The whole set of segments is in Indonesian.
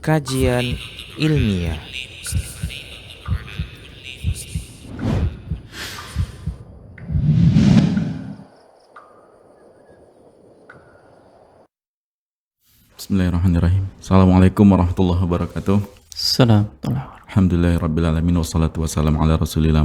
Kajian ilmiah. Bismillahirrahmanirrahim. Assalamualaikum warahmatullahi wabarakatuh. Assalamualaikum. Alhamdulillahirrabbilalamin. Wassalatu wassalamu ala rasulillah.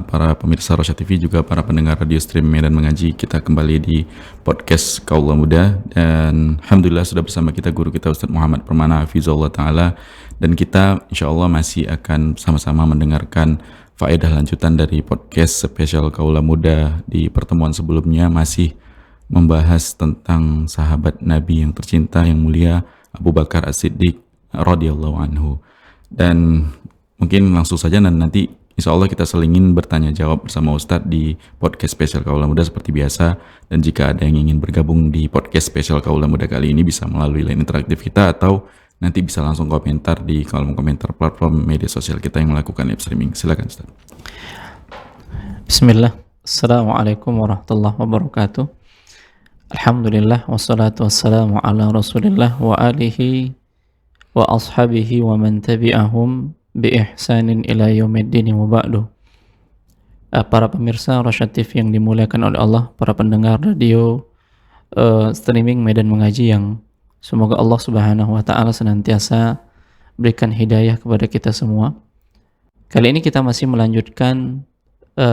Para pemirsa Rosyad TV, juga para pendengar radio stream Medan Mengaji, kita kembali di podcast Kaula Muda. Dan Alhamdulillah sudah bersama kita guru kita Ustaz Muhammad Permana Hafizahullah Ta'ala. Dan kita insyaAllah masih akan sama-sama mendengarkan faedah lanjutan dari podcast spesial Kaula Muda. Di pertemuan sebelumnya masih membahas tentang sahabat Nabi yang tercinta, yang mulia, Abu Bakar As-Siddiq radhiyallahu anhu. Dan mungkin langsung saja, dan nanti insya Allah kita selingin bertanya jawab bersama Ustadz di podcast spesial Kaula Muda seperti biasa. Dan jika ada yang ingin bergabung di podcast spesial Kaula Muda kali ini, bisa melalui line interaktif kita, atau nanti bisa langsung komentar di kolom komentar platform media sosial kita yang melakukan live streaming. Silakan Ustadz. Bismillah. Assalamualaikum warahmatullahi wabarakatuh. Alhamdulillah, wassalatu wassalamu ala rasulillah wa alihi wa ashabihi wa man tabi'ahum bi ihsanin ila yaumiddin wa ba'du. Para pemirsa Rosyad TV yang dimuliakan oleh Allah, para pendengar radio streaming Medan Mengaji yang semoga Allah Subhanahu wa taala senantiasa berikan hidayah kepada kita semua. Kali ini kita masih melanjutkan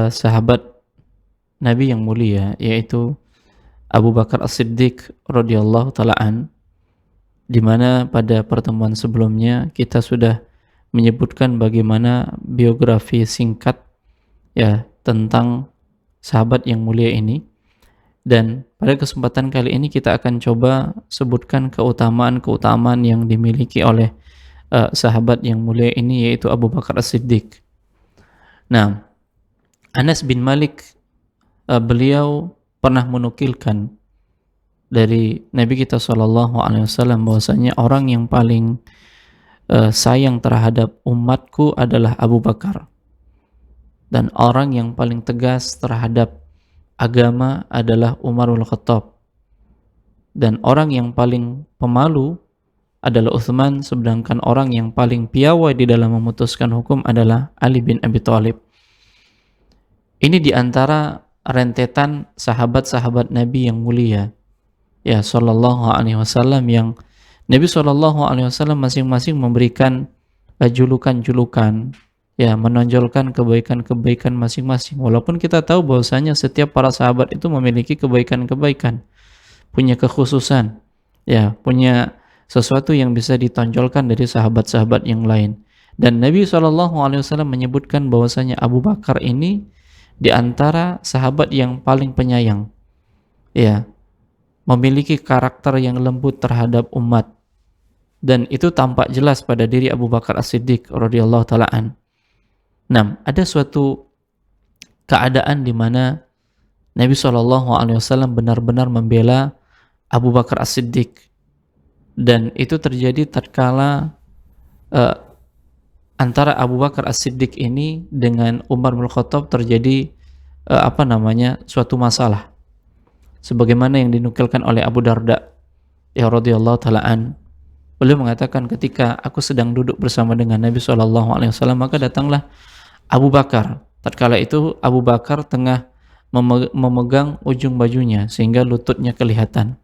sahabat Nabi yang mulia, yaitu Abu Bakar As-Siddiq radhiyallahu ta'ala an, di mana pada pertemuan sebelumnya kita sudah menyebutkan bagaimana biografi singkat ya tentang sahabat yang mulia ini. Dan pada kesempatan kali ini kita akan coba sebutkan keutamaan-keutamaan yang dimiliki oleh sahabat yang mulia ini, yaitu Abu Bakar As-Siddiq. Nah, Anas bin Malik beliau pernah menukilkan dari Nabi kita SAW bahwasanya orang yang paling sayang terhadap umatku adalah Abu Bakar, dan orang yang paling tegas terhadap agama adalah Umarul Khattab, dan orang yang paling pemalu adalah Utsman, sedangkan orang yang paling piawai di dalam memutuskan hukum adalah Ali bin Abi Thalib. Ini diantara rentetan sahabat-sahabat Nabi yang mulia, ya sallallahu alaihi wasallam, yang Nabi sallallahu alaihi wasallam masing-masing memberikan julukan-julukan, ya menonjolkan kebaikan-kebaikan masing-masing. Walaupun kita tahu bahwasanya setiap para sahabat itu memiliki kebaikan-kebaikan, punya kekhususan, ya punya sesuatu yang bisa ditonjolkan dari sahabat-sahabat yang lain. Dan Nabi sallallahu alaihi wasallam menyebutkan bahwasanya Abu Bakar ini di antara sahabat yang paling penyayang, ya, memiliki karakter yang lembut terhadap umat, dan itu tampak jelas pada diri Abu Bakar As-Siddiq radhiyallahu ta'ala an. Nah, ada suatu keadaan di mana Nabi SAW benar-benar membela Abu Bakar As-Siddiq, dan itu terjadi tatkala antara Abu Bakar As-Siddiq ini dengan Umar bin Khattab terjadi suatu masalah, sebagaimana yang dinukilkan oleh Abu Darda ya radhiyallahu ta'ala an. Beliau mengatakan, ketika aku sedang duduk bersama dengan Nabi SAW, maka datanglah Abu Bakar. Tatkala itu Abu Bakar tengah memegang ujung bajunya sehingga lututnya kelihatan.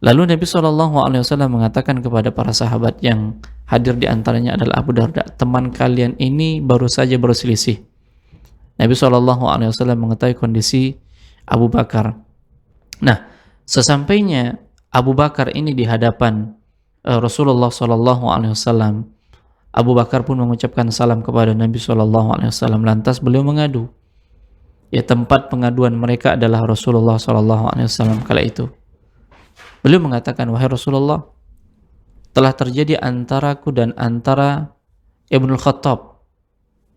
Lalu Nabi SAW mengatakan kepada para sahabat yang hadir, di antaranya adalah Abu Darda, teman kalian ini baru saja berselisih. Nabi SAW mengetahui kondisi Abu Bakar. Nah, sesampainya Abu Bakar ini di hadapan Rasulullah SAW, Abu Bakar pun mengucapkan salam kepada Nabi SAW. Lantas beliau mengadu. Ya, tempat pengaduan mereka adalah Rasulullah SAW kala itu. Beliau mengatakan, wahai Rasulullah, telah terjadi antaraku dan antara Ibnul Khattab,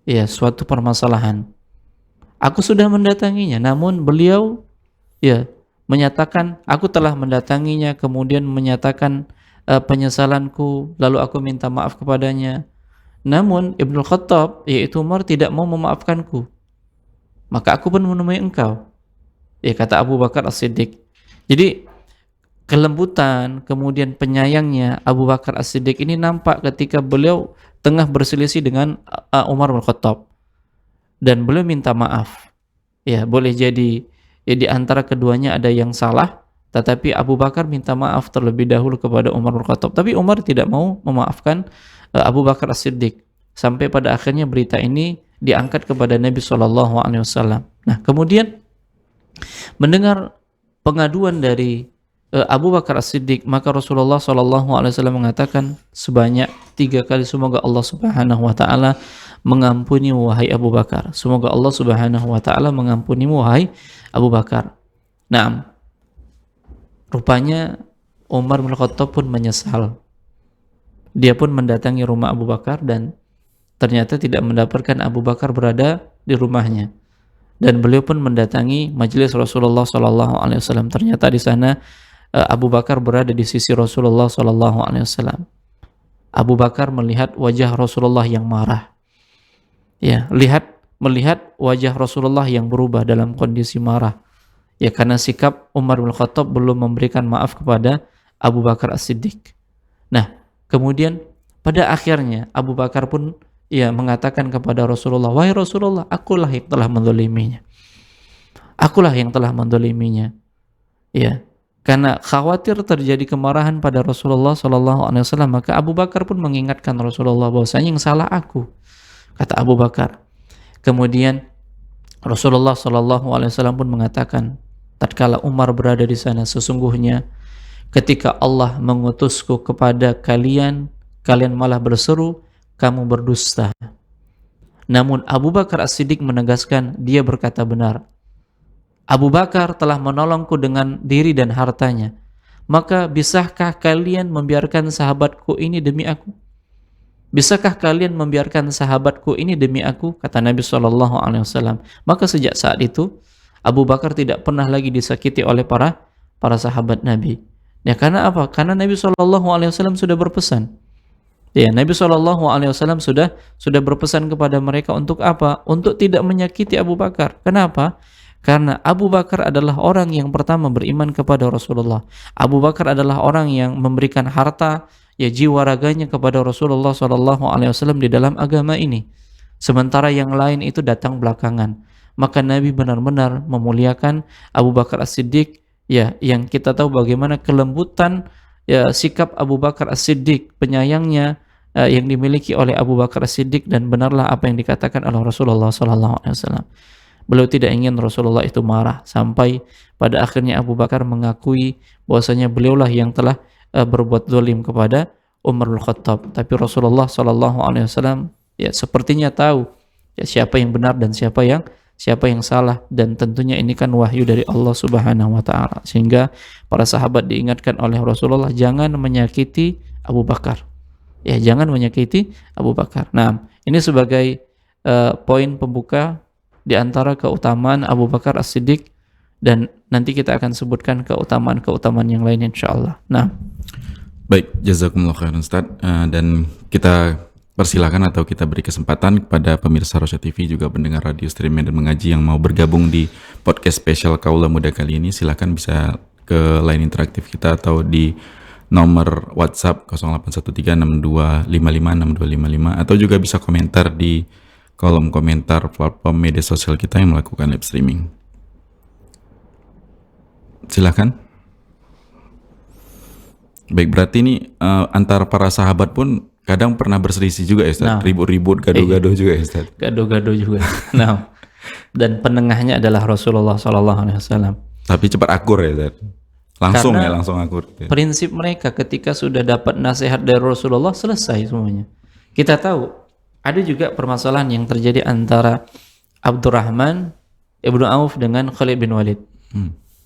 ya, suatu permasalahan. Aku sudah mendatanginya, namun beliau ya menyatakan aku telah mendatanginya, kemudian menyatakan penyesalanku, lalu aku minta maaf kepadanya. Namun Ibnul Khattab, yaitu Umar, tidak mau memaafkanku. Maka aku pun menemui engkau, ya kata Abu Bakar As-Siddiq. Jadi kelembutan, kemudian penyayangnya Abu Bakar As-Siddiq ini nampak ketika beliau tengah berselisih dengan Umar bin Khattab dan beliau minta maaf. Ya, boleh jadi ya di antara keduanya ada yang salah, tetapi Abu Bakar minta maaf terlebih dahulu kepada Umar bin Khattab. Tapi Umar tidak mau memaafkan Abu Bakar As-Siddiq sampai pada akhirnya berita ini diangkat kepada Nabi SAW. Nah, kemudian mendengar pengaduan dari Abu Bakar As-Siddiq, maka Rasulullah SAW mengatakan sebanyak 3 kali, semoga Allah Subhanahu wa taala mengampuni wahai Abu Bakar. Semoga Allah Subhanahu wa taala mengampuni wahai Abu Bakar. Nah, rupanya Umar bin Khattab pun menyesal. Dia pun mendatangi rumah Abu Bakar dan ternyata tidak mendapatkan Abu Bakar berada di rumahnya. Dan beliau pun mendatangi majelis Rasulullah SAW. Ternyata di sana Abu Bakar berada di sisi Rasulullah SAW. Abu Bakar melihat wajah Rasulullah yang marah. Ya, melihat wajah Rasulullah yang berubah dalam kondisi marah. Ya, karena sikap Umar bin Khattab belum memberikan maaf kepada Abu Bakar As-Siddiq. Nah, kemudian pada akhirnya Abu Bakar pun mengatakan kepada Rasulullah, wahai Rasulullah, akulah yang telah menzaliminya. Akulah yang telah menzaliminya. Ya, karena khawatir terjadi kemarahan pada Rasulullah SAW, maka Abu Bakar pun mengingatkan Rasulullah bahwasanya yang salah aku, kata Abu Bakar. Kemudian Rasulullah SAW pun mengatakan, tatkala Umar berada di sana, sesungguhnya ketika Allah mengutusku kepada kalian, kalian malah berseru, kamu berdusta. Namun Abu Bakar As-Siddiq menegaskan, dia berkata benar. Abu Bakar telah menolongku dengan diri dan hartanya. Maka bisakah kalian membiarkan sahabatku ini demi aku? Bisakah kalian membiarkan sahabatku ini demi aku? Kata Nabi SAW. Maka sejak saat itu Abu Bakar tidak pernah lagi disakiti oleh para sahabat Nabi. Ya, karena apa? Karena Nabi SAW sudah berpesan. Ya, Nabi SAW sudah berpesan kepada mereka untuk apa? Untuk tidak menyakiti Abu Bakar. Kenapa? Karena Abu Bakar adalah orang yang pertama beriman kepada Rasulullah. Abu Bakar adalah orang yang memberikan harta, ya jiwa raganya kepada Rasulullah SAW di dalam agama ini. Sementara yang lain itu datang belakangan. Maka Nabi benar-benar memuliakan Abu Bakar As-Siddiq, ya, yang kita tahu bagaimana kelembutan ya sikap Abu Bakar As-Siddiq, penyayangnya yang dimiliki oleh Abu Bakar As-Siddiq, dan benarlah apa yang dikatakan oleh Rasulullah SAW. Beliau tidak ingin Rasulullah itu marah, sampai pada akhirnya Abu Bakar mengakui bahwasanya beliaulah yang telah berbuat zalim kepada Umar bin Khattab. Tapi Rasulullah SAW ya sepertinya tahu ya siapa yang benar dan siapa yang salah, dan tentunya ini kan wahyu dari Allah Subhanahu wa taala, sehingga para sahabat diingatkan oleh Rasulullah jangan menyakiti Abu Bakar. Ya, jangan menyakiti Abu Bakar. Nah, ini sebagai poin pembuka di antara keutamaan Abu Bakar As-Siddiq, dan nanti kita akan sebutkan keutamaan-keutamaan yang lain insyaallah. Nah, baik, jazakumullah khairan Ustaz. Dan kita persilakan atau kita beri kesempatan kepada pemirsa Rosyad TV, juga pendengar radio stream dan mengaji yang mau bergabung di podcast spesial Kaula Muda kali ini. Silakan bisa ke line interaktif kita atau di nomor WhatsApp 081362556255, atau juga bisa komentar di kolom komentar platform media sosial kita yang melakukan live streaming. Silakan. Baik, berarti ini antar para sahabat pun kadang pernah berselisih juga ya Ustaz? Nah, ribut-ribut, gaduh-gaduh juga ya Ustaz? Gaduh-gaduh juga. Nah, dan penengahnya adalah Rasulullah SAW. Tapi cepat akur ya Ustaz? Langsung akur. Prinsip mereka ketika sudah dapat nasihat dari Rasulullah, selesai semuanya. Kita tahu ada juga permasalahan yang terjadi antara Abdurrahman Ibnu Auf dengan Khalid bin Walid.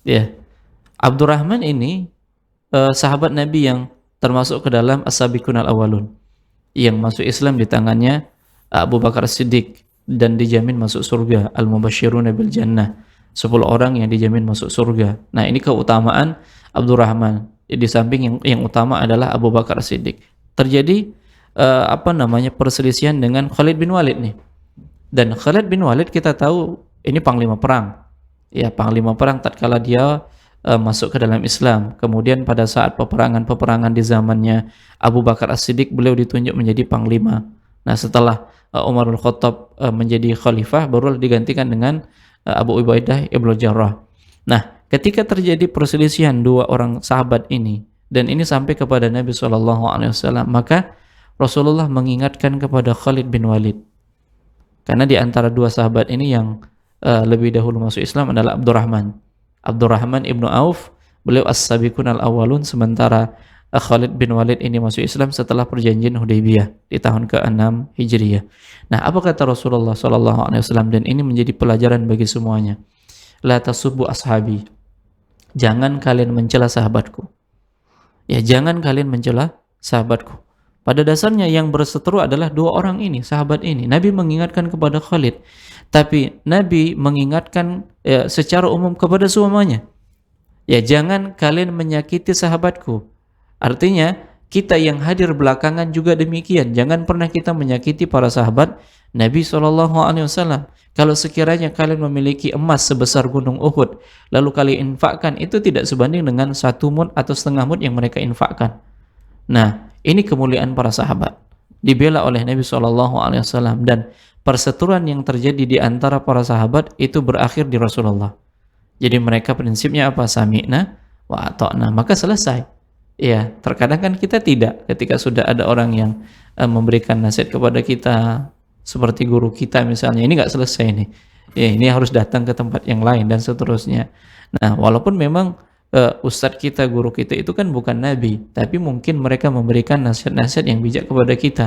Ya, Abdurrahman ini sahabat Nabi yang termasuk ke dalam as-sabiqun al-awwalun, yang masuk Islam di tangannya Abu Bakar As-Siddiq dan dijamin masuk surga, al-mubasysyiruna bil jannah, 10 orang yang dijamin masuk surga. Nah, ini keutamaan Abdurrahman. Di samping yang utama adalah Abu Bakar As-Siddiq. Terjadi perselisihan dengan Khalid bin Walid nih. Dan Khalid bin Walid kita tahu ini panglima perang. Ya, panglima perang tatkala dia masuk ke dalam Islam. Kemudian pada saat peperangan-peperangan di zamannya Abu Bakar As-Siddiq, beliau ditunjuk menjadi panglima. Nah, setelah Umarul Khattab menjadi khalifah, baru digantikan dengan Abu Ubaidah Ibnu Jarrah. Nah, ketika terjadi perselisihan dua orang sahabat ini, dan ini sampai kepada Nabi SAW, maka Rasulullah mengingatkan kepada Khalid bin Walid. Karena di antara dua sahabat ini yang lebih dahulu masuk Islam adalah Abdurrahman ibnu Auf, beliau as-sabiqun al-awwalun, sementara Khalid bin Walid ini masuk Islam setelah perjanjian Hudaybiyah di tahun ke-6 Hijriyah. Nah, apa kata Rasulullah SAW, dan ini menjadi pelajaran bagi semuanya. La tasubbu ashabi. Jangan kalian mencela sahabatku. Ya, jangan kalian mencela sahabatku. Pada dasarnya yang berseteru adalah dua orang ini, sahabat ini. Nabi mengingatkan kepada Khalid, tapi Nabi mengingatkan secara umum kepada semuanya. Ya, jangan kalian menyakiti sahabatku. Artinya, kita yang hadir belakangan juga demikian. Jangan pernah kita menyakiti para sahabat Nabi SAW. Kalau sekiranya kalian memiliki emas sebesar gunung Uhud, lalu kalian infakkan, itu tidak sebanding dengan 1 mud atau setengah mud yang mereka infakkan. Nah, ini kemuliaan para sahabat, dibela oleh Nabi SAW, dan perseteruan yang terjadi di antara para sahabat itu berakhir di Rasulullah. Jadi mereka prinsipnya apa? Sami'na wa ata'na, maka selesai. Ya, terkadang kan kita tidak, ketika sudah ada orang yang memberikan nasihat kepada kita, seperti guru kita misalnya, ini nggak selesai nih. Ya, ini harus datang ke tempat yang lain dan seterusnya. Nah, walaupun memang ustadz kita, guru kita itu kan bukan nabi, tapi mungkin mereka memberikan nasihat-nasihat yang bijak kepada kita.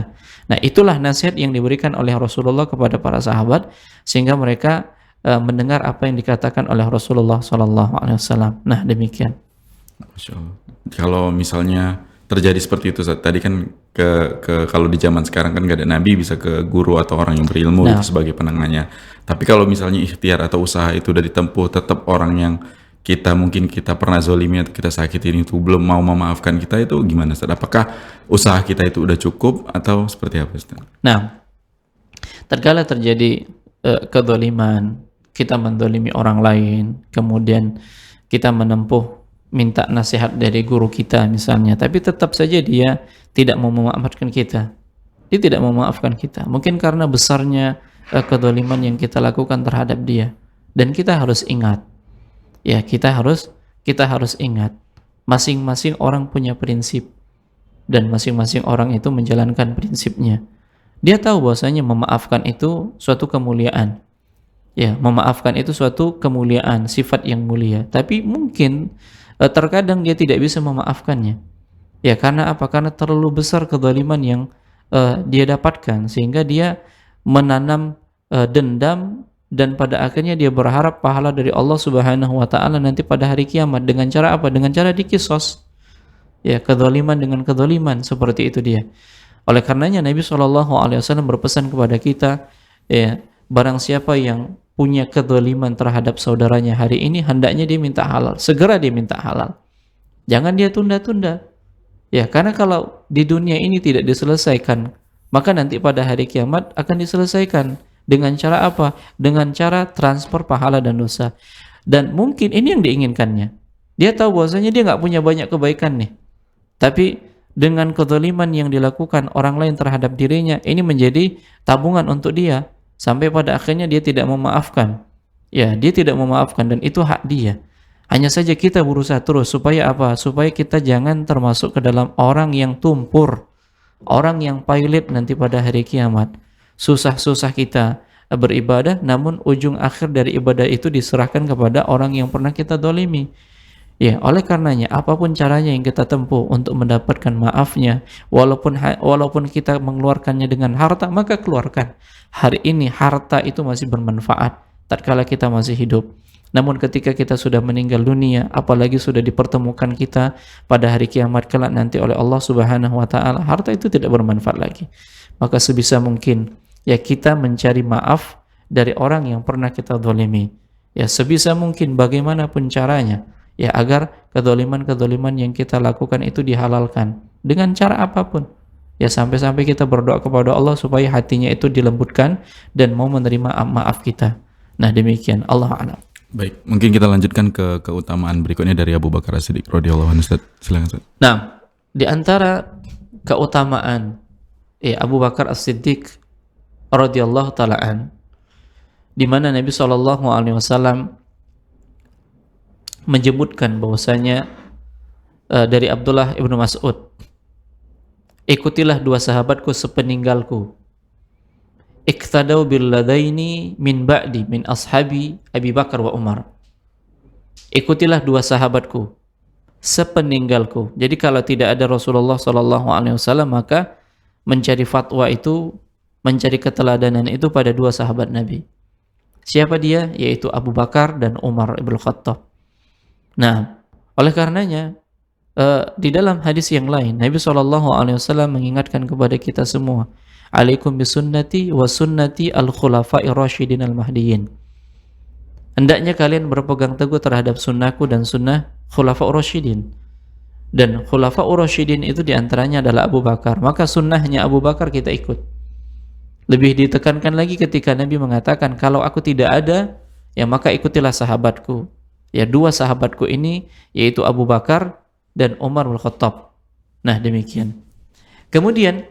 Nah, itulah nasihat yang diberikan oleh Rasulullah kepada para sahabat, sehingga mereka mendengar apa yang dikatakan oleh Rasulullah SAW. Nah, demikian. Masya Allah. Kalau misalnya terjadi seperti itu, tadi kan kalau di zaman sekarang kan nggak ada nabi, bisa ke guru atau orang yang berilmu itu sebagai penengahnya. Tapi kalau misalnya ikhtiar atau usaha itu udah ditempuh, tetap orang yang mungkin kita pernah zolimi atau kita sakitin itu belum mau memaafkan kita, itu gimana, Ustaz? Apakah usaha kita itu udah cukup atau seperti apa, Ustaz? Nah, terkala terjadi kezaliman, kita mendolimi orang lain, kemudian kita menempuh minta nasihat dari guru kita misalnya, tapi tetap saja dia tidak mau memaafkan kita. Dia tidak mau memaafkan kita. Mungkin karena besarnya kezaliman yang kita lakukan terhadap dia. Dan kita harus ingat, ya, kita harus ingat, masing-masing orang punya prinsip, dan masing-masing orang itu menjalankan prinsipnya. Dia tahu bahwasanya memaafkan itu suatu kemuliaan. Ya, memaafkan itu suatu kemuliaan, sifat yang mulia. Tapi mungkin terkadang dia tidak bisa memaafkannya. Ya, karena apa? Karena terlalu besar kezaliman yang dia dapatkan, sehingga dia menanam dendam, dan pada akhirnya dia berharap pahala dari Allah Subhanahu wa taala nanti pada hari kiamat. Dengan cara apa? Dengan cara dikisos. Ya, kezaliman dengan kezaliman, seperti itu dia. Oleh karenanya Nabi SAW berpesan kepada kita, ya, barang siapa yang punya kezaliman terhadap saudaranya hari ini, hendaknya dia minta halal, segera dia minta halal. Jangan dia tunda-tunda. Ya, karena kalau di dunia ini tidak diselesaikan, maka nanti pada hari kiamat akan diselesaikan. Dengan cara apa? Dengan cara transfer pahala dan dosa. Dan mungkin ini yang diinginkannya. Dia tahu bahwasanya dia nggak punya banyak kebaikan nih. Tapi dengan kezaliman yang dilakukan orang lain terhadap dirinya, ini menjadi tabungan untuk dia. Sampai pada akhirnya dia tidak memaafkan. Ya, dia tidak memaafkan, dan itu hak dia. Hanya saja kita berusaha terus supaya apa? Supaya kita jangan termasuk ke dalam orang yang tumpur, orang yang pailit nanti pada hari kiamat. Susah-susah kita beribadah, namun ujung akhir dari ibadah itu diserahkan kepada orang yang pernah kita dolimi. Ya, oleh karenanya apapun caranya yang kita tempuh untuk mendapatkan maafnya, walaupun kita mengeluarkannya dengan harta, maka keluarkan. Hari ini harta itu masih bermanfaat tatkala kita masih hidup. Namun ketika kita sudah meninggal dunia, apalagi sudah dipertemukan kita pada hari kiamat kelak nanti oleh Allah Subhanahu wa taala, harta itu tidak bermanfaat lagi. Maka sebisa mungkin ya kita mencari maaf dari orang yang pernah kita zalimi. Ya, sebisa mungkin bagaimanapun caranya, ya, agar kezaliman-kezaliman yang kita lakukan itu dihalalkan dengan cara apapun. Ya, sampai-sampai kita berdoa kepada Allah supaya hatinya itu dilembutkan dan mau menerima maaf kita. Nah, demikian. Allah a'lam. Baik, mungkin kita lanjutkan ke keutamaan berikutnya dari Abu Bakar As-Siddiq radhiyallahu anhu. Ustaz, silakan Ustaz. Nah, di antara keutamaan Abu Bakar As-Siddiq radhiyallahu taala an, di mana Nabi SAW menyebutkan bahwasanya dari Abdullah ibnu Mas'ud, ikutilah dua sahabatku sepeninggalku, iqtadau bil ladaini min ba'di min ashabi Abi Bakar wa Umar. Ikutilah dua sahabatku sepeninggalku. Jadi kalau tidak ada Rasulullah SAW, maka mencari fatwa itu, mencari keteladanan itu pada dua sahabat Nabi. Siapa dia? Yaitu Abu Bakar dan Umar ibn Khattab. Nah, oleh karenanya di dalam hadis yang lain Nabi SAW mengingatkan kepada kita semua, alaikum bisunnati wa sunnati al-khulafai rasyidin al-mahdiyyin. Hendaknya kalian berpegang teguh terhadap sunnahku dan sunnah khulafa rasyidin. Dan khulafa rasyidin itu diantaranya adalah Abu Bakar. Maka sunnahnya Abu Bakar kita ikut. Lebih ditekankan lagi ketika Nabi mengatakan, kalau aku tidak ada, ya maka ikutilah sahabatku. Ya, dua sahabatku ini yaitu Abu Bakar dan Umar bin Khattab. Nah, demikian. Kemudian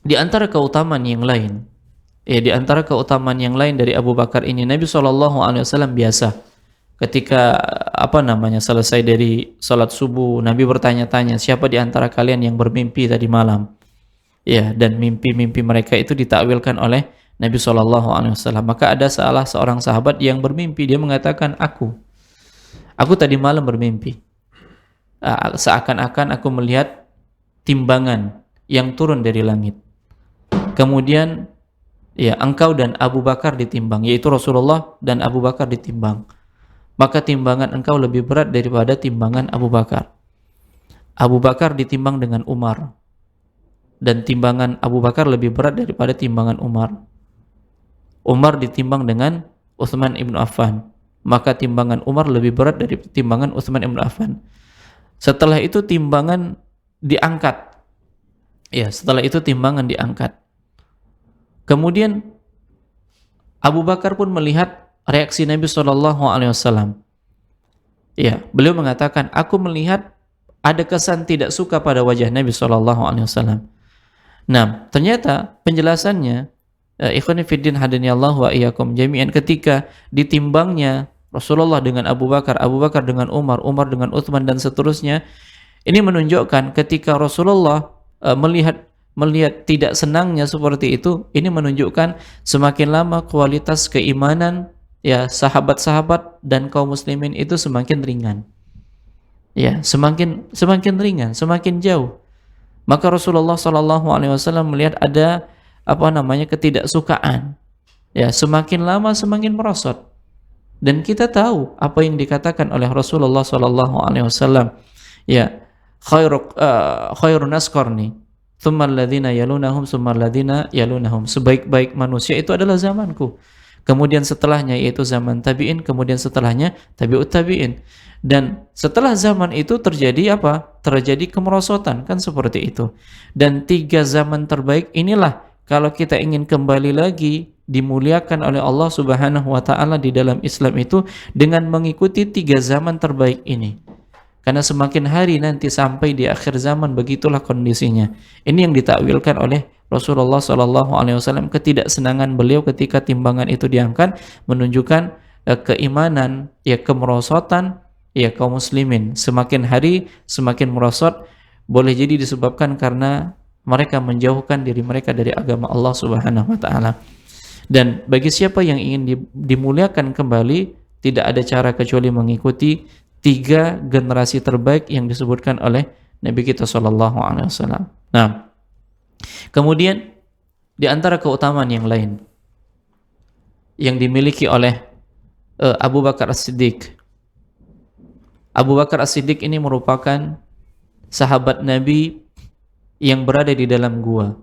di antara keutamaan yang lain, di antara keutamaan yang lain dari Abu Bakar ini, Nabi SAW biasa ketika selesai dari salat subuh, Nabi bertanya-tanya, siapa di antara kalian yang bermimpi tadi malam? Ya, dan mimpi-mimpi mereka itu ditakwilkan oleh Nabi SAW. Maka ada salah seorang sahabat yang bermimpi, dia mengatakan, aku tadi malam bermimpi. Seakan-akan aku melihat timbangan yang turun dari langit. Kemudian engkau dan Abu Bakar ditimbang, yaitu Rasulullah dan Abu Bakar ditimbang. Maka timbangan engkau lebih berat daripada timbangan Abu Bakar. Abu Bakar ditimbang dengan Umar, dan timbangan Abu Bakar lebih berat daripada timbangan Umar. Umar ditimbang dengan Utsman ibn Affan, maka timbangan Umar lebih berat dari timbangan Utsman ibn Affan. Setelah itu timbangan diangkat. Setelah itu timbangan diangkat. Kemudian Abu Bakar pun melihat reaksi Nabi SAW. Beliau mengatakan, aku melihat ada kesan tidak suka pada wajah Nabi SAW. Nah, ternyata penjelasannya, ikhwani fiddin hadaniyallahu wa iyyakum jami'an, ketika ditimbangnya Rasulullah dengan Abu Bakar, Abu Bakar dengan Umar, Umar dengan Utsman dan seterusnya, ini menunjukkan ketika Rasulullah melihat tidak senangnya seperti itu, ini menunjukkan semakin lama kualitas keimanan sahabat-sahabat dan kaum muslimin itu semakin ringan. Semakin ringan, semakin jauh. Maka Rasulullah SAW melihat ada ketidaksukaan. Semakin lama semakin merosot. Dan kita tahu apa yang dikatakan oleh Rasulullah SAW. Khairun nas qarni, tsumma alladziina yalunahum, tsumma alladziina yalunahum. Sebaik-baik manusia itu adalah zamanku. Kemudian setelahnya yaitu zaman tabi'in, kemudian setelahnya tabi'ut tabi'in. Dan setelah zaman itu terjadi apa? Terjadi kemerosotan, kan seperti itu. Dan 3 zaman terbaik inilah, kalau kita ingin kembali lagi dimuliakan oleh Allah Subhanahu wa taala di dalam Islam itu, dengan mengikuti 3 zaman terbaik ini. Karena semakin hari nanti sampai di akhir zaman, begitulah kondisinya. Ini yang ditakwilkan oleh Rasulullah SAW, ketidaksenangan beliau ketika timbangan itu diangkat, menunjukkan keimanan, kemerosotan, kaum muslimin. Semakin hari semakin merosot, boleh jadi disebabkan karena mereka menjauhkan diri mereka dari agama Allah Subhanahu wa taala. Dan bagi siapa yang ingin dimuliakan kembali, tidak ada cara kecuali mengikuti 3 generasi terbaik yang disebutkan oleh Nabi kita SAW. Nah, kemudian di antara keutamaan yang lain yang dimiliki oleh Abu Bakar As-Siddiq. Abu Bakar As-Siddiq ini merupakan sahabat Nabi yang berada di dalam gua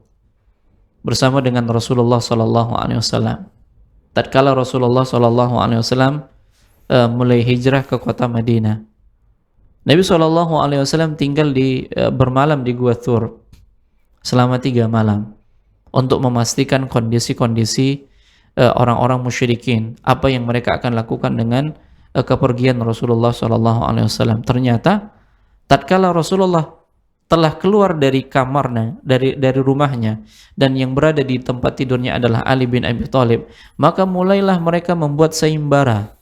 bersama dengan Rasulullah SAW. Tatkala Rasulullah SAW mulai hijrah ke kota Madinah, Nabi SAW tinggal bermalam di Gua Thur selama 3 malam untuk memastikan kondisi-kondisi orang-orang musyrikin, apa yang mereka akan lakukan dengan kepergian Rasulullah SAW. Ternyata tatkala Rasulullah telah keluar dari kamarnya, dari rumahnya, dan yang berada di tempat tidurnya adalah Ali bin Abi Thalib, maka mulailah mereka membuat sayembara.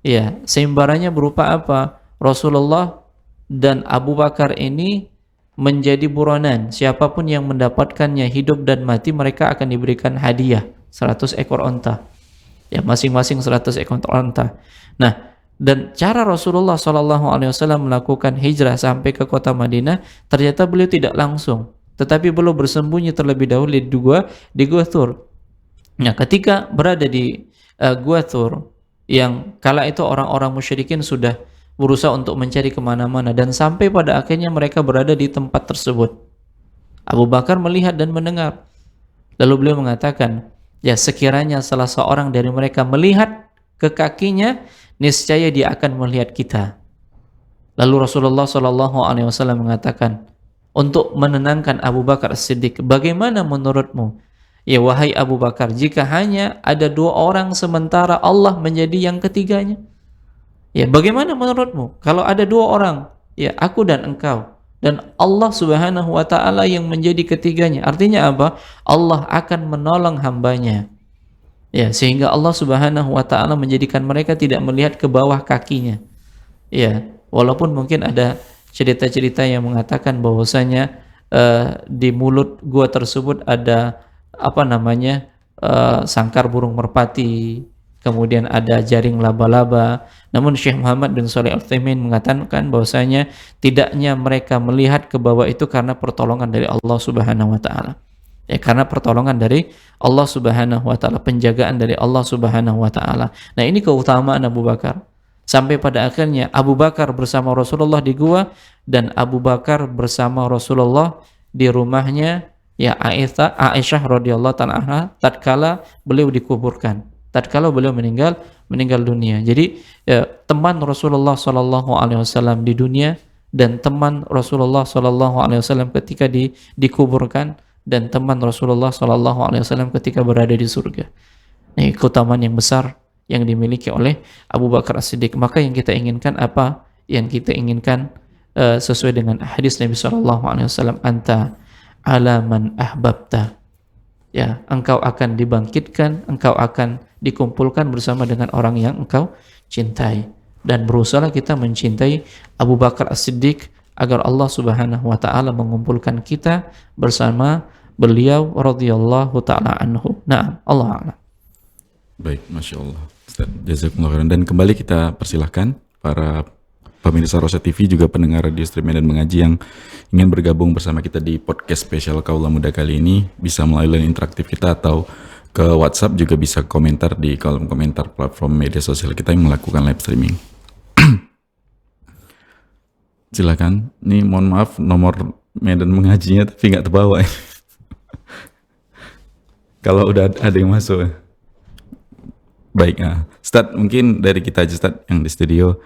Ya, sayembaranya berupa apa? Rasulullah dan Abu Bakar ini menjadi buronan. Siapapun yang mendapatkannya hidup dan mati, mereka akan diberikan hadiah 100 ekor onta. Ya, masing-masing 100 ekor onta. Nah, dan cara Rasulullah SAW melakukan hijrah sampai ke kota Madinah, ternyata beliau tidak langsung, tetapi beliau bersembunyi terlebih dahulu di Gua Thur. Nah, ketika berada di Gua Thur, yang kala itu orang-orang musyrikin sudah berusaha untuk mencari kemana-mana, dan sampai pada akhirnya mereka berada di tempat tersebut. Abu Bakar melihat dan mendengar. Lalu beliau mengatakan, ya sekiranya salah seorang dari mereka melihat ke kakinya, niscaya dia akan melihat kita. Lalu Rasulullah SAW mengatakan, untuk menenangkan Abu Bakar As-Siddiq, bagaimana menurutmu? Ya wahai Abu Bakar, jika hanya ada 2 orang sementara Allah menjadi yang ketiganya, ya bagaimana menurutmu? Kalau ada 2 orang, ya aku dan engkau, dan Allah Subhanahu wa ta'ala yang menjadi ketiganya. Artinya apa? Allah akan menolong hambanya. Ya, sehingga Allah Subhanahu wa ta'ala menjadikan mereka tidak melihat ke bawah kakinya. Ya, walaupun mungkin ada cerita-cerita yang mengatakan bahwasanya di mulut gua tersebut ada sangkar burung merpati, kemudian ada jaring laba-laba. Namun Syekh Muhammad bin Shalih Al-Utsaimin mengatakan bahwasanya tidaknya mereka melihat ke bawah itu karena pertolongan dari Allah Subhanahu wa ta'ala. Ya, karena pertolongan dari Allah Subhanahu wa ta'ala, penjagaan dari Allah Subhanahu wa ta'ala. Nah, ini keutamaan Abu Bakar. Sampai pada akhirnya Abu Bakar bersama Rasulullah di gua, dan Abu Bakar bersama Rasulullah di rumahnya, ya Aisyah radhiyallahu ta'ala anha, tatkala beliau dikuburkan, tatkala beliau meninggal dunia. Jadi teman Rasulullah SAW di dunia, dan teman Rasulullah SAW ketika dikuburkan, dan teman Rasulullah SAW ketika berada di surga. Ini keutamaan yang besar yang dimiliki oleh Abu Bakar As-Siddiq. Maka yang kita inginkan apa? Yang kita inginkan sesuai dengan hadis Nabi SAW, anta ala man ahbabta. Ya, engkau akan dibangkitkan, engkau akan dikumpulkan bersama dengan orang yang engkau cintai. Dan berusaha kita mencintai Abu Bakar As-Siddiq agar Allah Subhanahu wa ta'ala mengumpulkan kita bersama beliau radhiyallahu ta'ala anhu. Nah, Allah a'lam. Baik, Masya Allah Ustaz, jazakumullah khairan. Dan kembali kita persilahkan para pemirsa Rosyad TV, juga pendengar radio stream Medan Mengaji yang ingin bergabung bersama kita di podcast spesial Kaula Muda kali ini, bisa melalui line interaktif kita atau ke WhatsApp, juga bisa komentar di kolom komentar platform media sosial kita yang melakukan live streaming. Silakan. Nih mohon maaf nomor Medan Mengajinya tapi nggak terbawa. Kalau udah ada yang masuk. Baik, Ustaz, mungkin dari kita aja Ustaz yang di studio.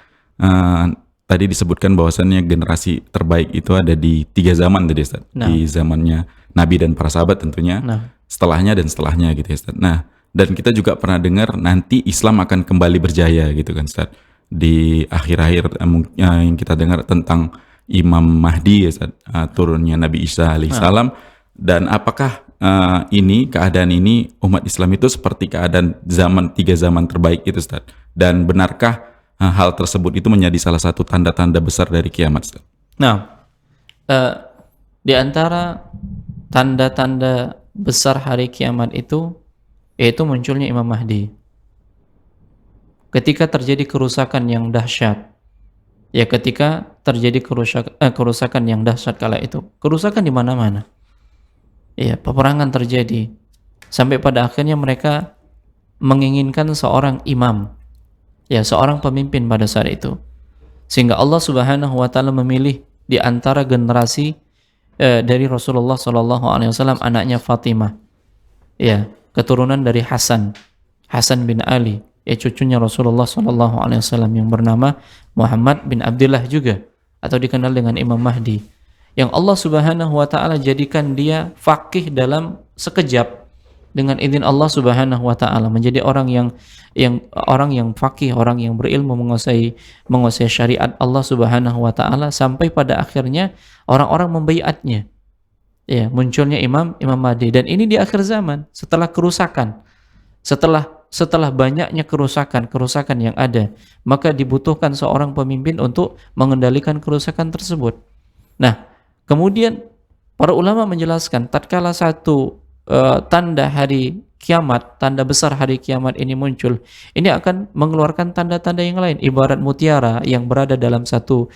Tadi disebutkan bahwasannya generasi terbaik itu ada di 3 zaman tadi Ustaz. Nah. Di zamannya Nabi dan para sahabat tentunya, setelahnya dan setelahnya gitu ya Ustaz. Nah, dan kita juga pernah dengar nanti Islam akan kembali berjaya gitu kan Ustaz. Di akhir-akhir yang kita dengar tentang Imam Mahdi ya Ustaz, turunnya Nabi Isa alaihissalam. Dan apakah keadaan ini umat Islam itu seperti keadaan 3 zaman terbaik itu Ustaz? Dan benarkah hal tersebut itu menjadi salah satu tanda-tanda besar dari kiamat Ustaz? Nah, di antara tanda-tanda besar hari kiamat itu yaitu munculnya Imam Mahdi. Ketika terjadi kerusakan yang dahsyat, ya ketika terjadi kerusakan yang dahsyat kala itu, kerusakan di mana-mana. Ya, peperangan terjadi sampai pada akhirnya mereka menginginkan seorang imam, ya seorang pemimpin pada saat itu, sehingga Allah Subhanahu wa ta'ala memilih di antara generasi dari Rasulullah SAW anaknya Fatimah, ya keturunan dari Hasan bin Ali, ya cucunya Rasulullah SAW yang bernama Muhammad bin Abdullah juga, atau dikenal dengan Imam Mahdi, yang Allah Subhanahu wa ta'ala jadikan dia faqih dalam sekejap, dengan izin Allah Subhanahu wa taala, menjadi orang yang faqih, orang yang berilmu, menguasai syariat Allah Subhanahu wa taala, sampai pada akhirnya orang-orang membaiatnya. Ya, munculnya Imam Mahdi, dan ini di akhir zaman, setelah kerusakan. Setelah banyaknya kerusakan yang ada, maka dibutuhkan seorang pemimpin untuk mengendalikan kerusakan tersebut. Nah, kemudian para ulama menjelaskan, tatkala satu tanda hari kiamat, tanda besar hari kiamat ini muncul, ini akan mengeluarkan tanda-tanda yang lain, ibarat mutiara yang berada dalam satu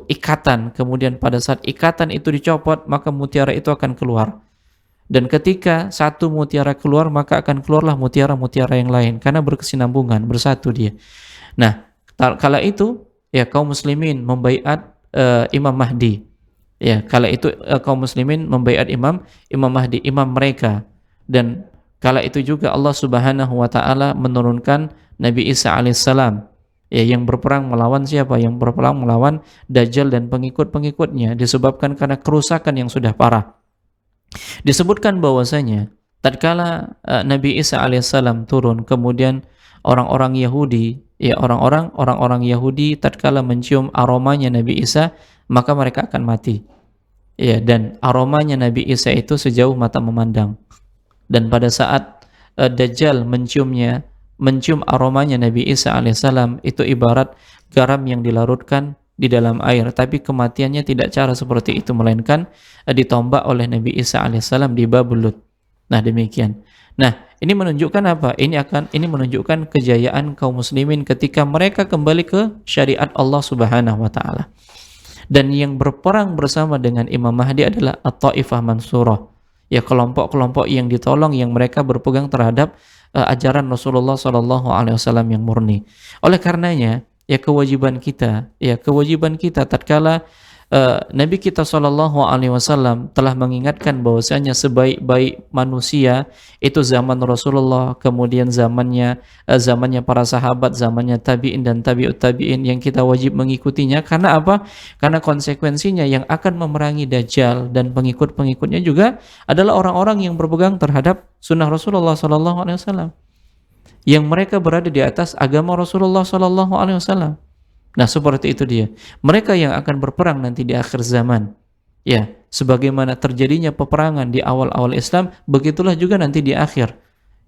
ikatan. Kemudian pada saat ikatan itu dicopot, maka mutiara itu akan keluar. Dan ketika satu mutiara keluar, maka akan keluarlah mutiara-mutiara yang lain, karena berkesinambungan, bersatu dia. Nah, kala itu ya kaum muslimin membaiat Imam Mahdi. Ya, kala itu kaum muslimin membaiat Imam Mahdi, imam mereka. Dan kala itu juga Allah Subhanahu wa taala menurunkan Nabi Isa alaihissalam, ya, yang berperang melawan siapa? Yang berperang melawan Dajjal dan pengikut-pengikutnya, disebabkan karena kerusakan yang sudah parah. Disebutkan bahwasanya tatkala Nabi Isa alaihissalam turun, kemudian orang-orang Yahudi tatkala mencium aromanya Nabi Isa, maka mereka akan mati. Ya, dan aromanya Nabi Isa itu sejauh mata memandang. Dan pada saat Dajjal mencium aromanya Nabi Isa alaihissalam, itu ibarat garam yang dilarutkan di dalam air, tapi kematiannya tidak cara seperti itu, melainkan ditombak oleh Nabi Isa alaihissalam di Babulut. Nah, demikian. Nah, ini menunjukkan apa? Ini menunjukkan kejayaan kaum muslimin ketika mereka kembali ke syariat Allah Subhanahu wa taala. Dan yang berperang bersama dengan Imam Mahdi adalah At-Taifah Mansurah. Ya, kelompok-kelompok yang ditolong, yang mereka berpegang terhadap ajaran Rasulullah SAW yang murni. Oleh karenanya, kewajiban kita tatkala Nabi kita SAW telah mengingatkan bahwasanya sebaik-baik manusia itu zaman Rasulullah, kemudian zamannya para sahabat, zamannya tabi'in dan tabi'ut tabi'in, yang kita wajib mengikutinya. Karena apa? Karena konsekuensinya yang akan memerangi Dajjal dan pengikut-pengikutnya juga adalah orang-orang yang berpegang terhadap sunnah Rasulullah SAW, yang mereka berada di atas agama Rasulullah SAW. Nah, seperti itu dia. Mereka yang akan berperang nanti di akhir zaman. Ya, sebagaimana terjadinya peperangan di awal-awal Islam, begitulah juga nanti di akhir.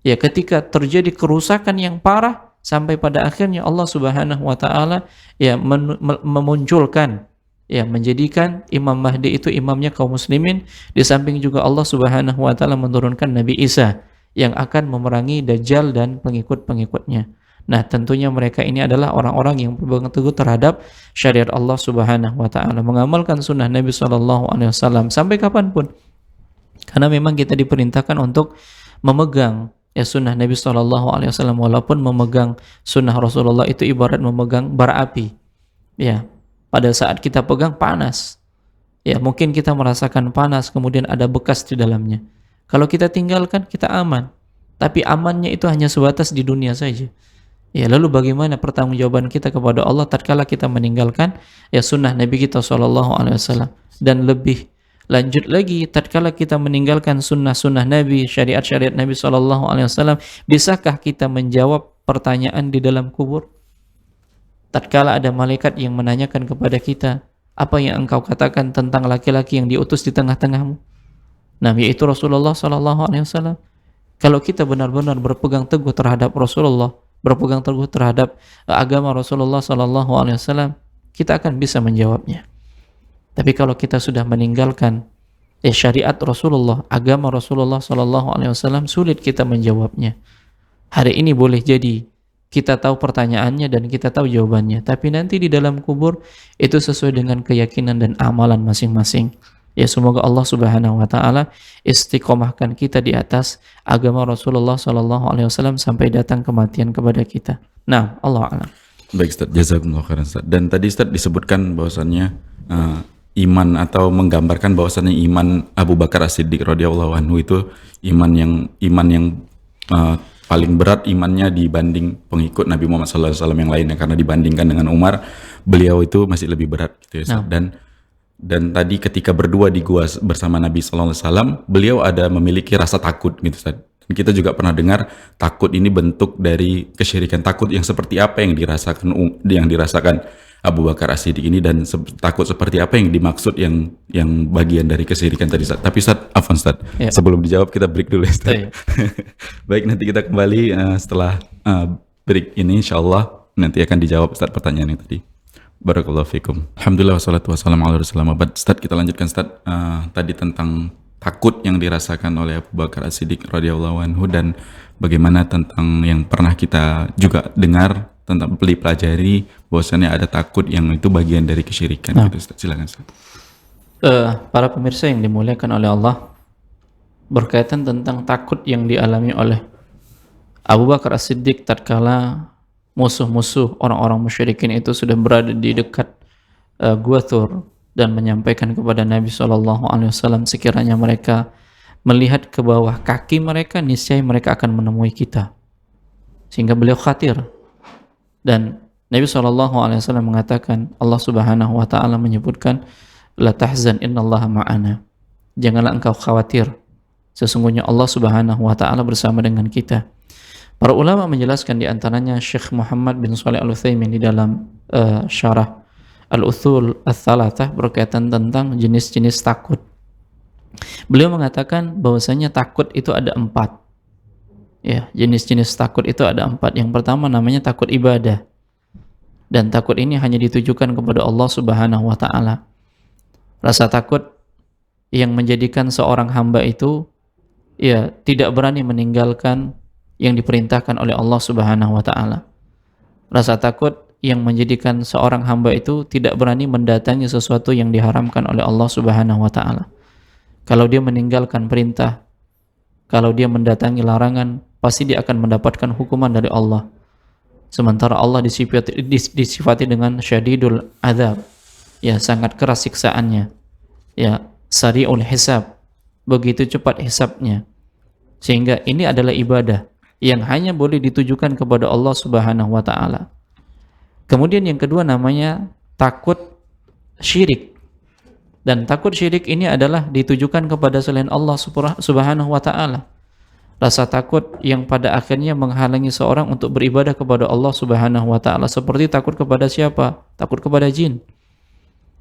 Ya, ketika terjadi kerusakan yang parah, sampai pada akhirnya Allah Subhanahu wa taala memunculkan, menjadikan Imam Mahdi itu imamnya kaum muslimin. Di samping juga Allah Subhanahu wa taala menurunkan Nabi Isa yang akan memerangi Dajjal dan pengikut-pengikutnya. Nah, tentunya mereka ini adalah orang-orang yang berpegang teguh terhadap syariat Allah Subhanahu wa taala, mengamalkan sunnah Nabi SAW sampai kapanpun. Karena memang kita diperintahkan untuk memegang sunnah Nabi SAW, walaupun memegang sunnah Rasulullah itu ibarat memegang bara api. Ya, pada saat kita pegang panas. Ya, mungkin kita merasakan panas, kemudian ada bekas di dalamnya. Kalau kita tinggalkan, kita aman. Tapi amannya itu hanya sebatas di dunia saja. Ya, lalu bagaimana pertanggungjawaban kita kepada Allah tatkala kita meninggalkan sunnah Nabi kita SAW? Dan lebih lanjut lagi, tatkala kita meninggalkan sunnah-sunnah Nabi, syariat-syariat Nabi SAW, bisakah kita menjawab pertanyaan di dalam kubur? Tatkala ada malaikat yang menanyakan kepada kita, apa yang engkau katakan tentang laki-laki yang diutus di tengah-tengahmu? Nah, yaitu Rasulullah SAW. Kalau kita benar-benar berpegang teguh terhadap Rasulullah, berpegang teguh terhadap agama Rasulullah SAW, kita akan bisa menjawabnya. Tapi kalau kita sudah meninggalkan syariat Rasulullah, agama Rasulullah SAW, sulit kita menjawabnya. Hari ini boleh jadi kita tahu pertanyaannya dan kita tahu jawabannya, tapi nanti di dalam kubur itu sesuai dengan keyakinan dan amalan masing-masing. Ya, semoga Allah Subhanahu wa taala istiqomahkan kita di atas agama Rasulullah SAW sampai datang kematian kepada kita. Nah, Allah a'lam. Baik Ustaz, jazakumullah khairan Ustaz. Dan tadi Ustaz disebutkan bahwasannya iman atau menggambarkan bahwasannya iman Abu Bakar As-Siddiq radhiyallahu anhu itu iman yang paling berat imannya dibanding pengikut Nabi Muhammad SAW yang lainnya, karena dibandingkan dengan Umar, beliau itu masih lebih berat gitu ya Ustaz. Dan tadi ketika berdua di gua bersama Nabi Sallallahu Alaihi Wasallam, beliau ada memiliki rasa takut gitu Ustaz. Dan kita juga pernah dengar takut ini bentuk dari kesyirikan. Takut yang seperti apa yang dirasakan Abu Bakar As-Siddiq ini, dan takut seperti apa yang dimaksud yang bagian dari kesyirikan tadi Ustaz. Tapi Ustaz, afwan Ustaz, Ya. sebelum dijawab kita break dulu ya Ustaz. Iya. Baik, nanti kita kembali setelah break ini, insyaallah nanti akan dijawab Ustaz pertanyaan yang tadi. Barakallahu fikum. Alhamdulillah wassalatu wassalamu ala rasulillah. Ustaz, kita lanjutkan Ustaz. Tadi tentang takut yang dirasakan oleh Abu Bakar As-Siddiq radhiyallahu anhu, dan bagaimana tentang yang pernah kita juga dengar tentang pelajari bahwasannya ada takut yang itu bagian dari kesyirikan gitu Ustaz. Silakan Ustaz. Para pemirsa yang dimuliakan oleh Allah, berkaitan tentang takut yang dialami oleh Abu Bakar As-Siddiq tatkala musuh-musuh orang-orang musyrikin itu sudah berada di dekat Gua Thur dan menyampaikan kepada Nabi SAW, sekiranya mereka melihat ke bawah kaki mereka, niscaya mereka akan menemui kita. Sehingga beliau khawatir. Dan Nabi SAW mengatakan, Allah Subhanahu wa Ta'ala menyebutkan, la tahzan innallaha ma'ana. Janganlah engkau khawatir, sesungguhnya Allah Subhanahu wa Ta'ala bersama dengan kita. Para ulama menjelaskan, di antaranya Syekh Muhammad bin Shalih Al-Utsaimin di dalam syarah Al-Uthul Ats-Tsalatsah berkaitan tentang jenis-jenis takut. Beliau mengatakan bahwasanya takut itu ada 4. Ya, jenis-jenis takut itu ada 4. Yang pertama namanya takut ibadah. Dan takut ini hanya ditujukan kepada Allah Subhanahu wa Ta'ala. Rasa takut yang menjadikan seorang hamba itu ya tidak berani meninggalkan yang diperintahkan oleh Allah Subhanahu wa Ta'ala. Rasa takut yang menjadikan seorang hamba itu tidak berani mendatangi sesuatu yang diharamkan oleh Allah Subhanahu wa Ta'ala. Kalau dia meninggalkan perintah, kalau dia mendatangi larangan, pasti dia akan mendapatkan hukuman dari Allah. Sementara Allah disifati dengan syadidul azab, ya sangat keras siksaannya, ya sari'ul hisab, begitu cepat hisabnya. Sehingga ini adalah ibadah yang hanya boleh ditujukan kepada Allah Subhanahu wa Ta'ala. Kemudian yang kedua namanya takut syirik. Dan takut syirik ini adalah ditujukan kepada selain Allah Subhanahu wa Ta'ala. Rasa takut yang pada akhirnya menghalangi seorang untuk beribadah kepada Allah Subhanahu wa Ta'ala. Seperti takut kepada siapa? Takut kepada jin.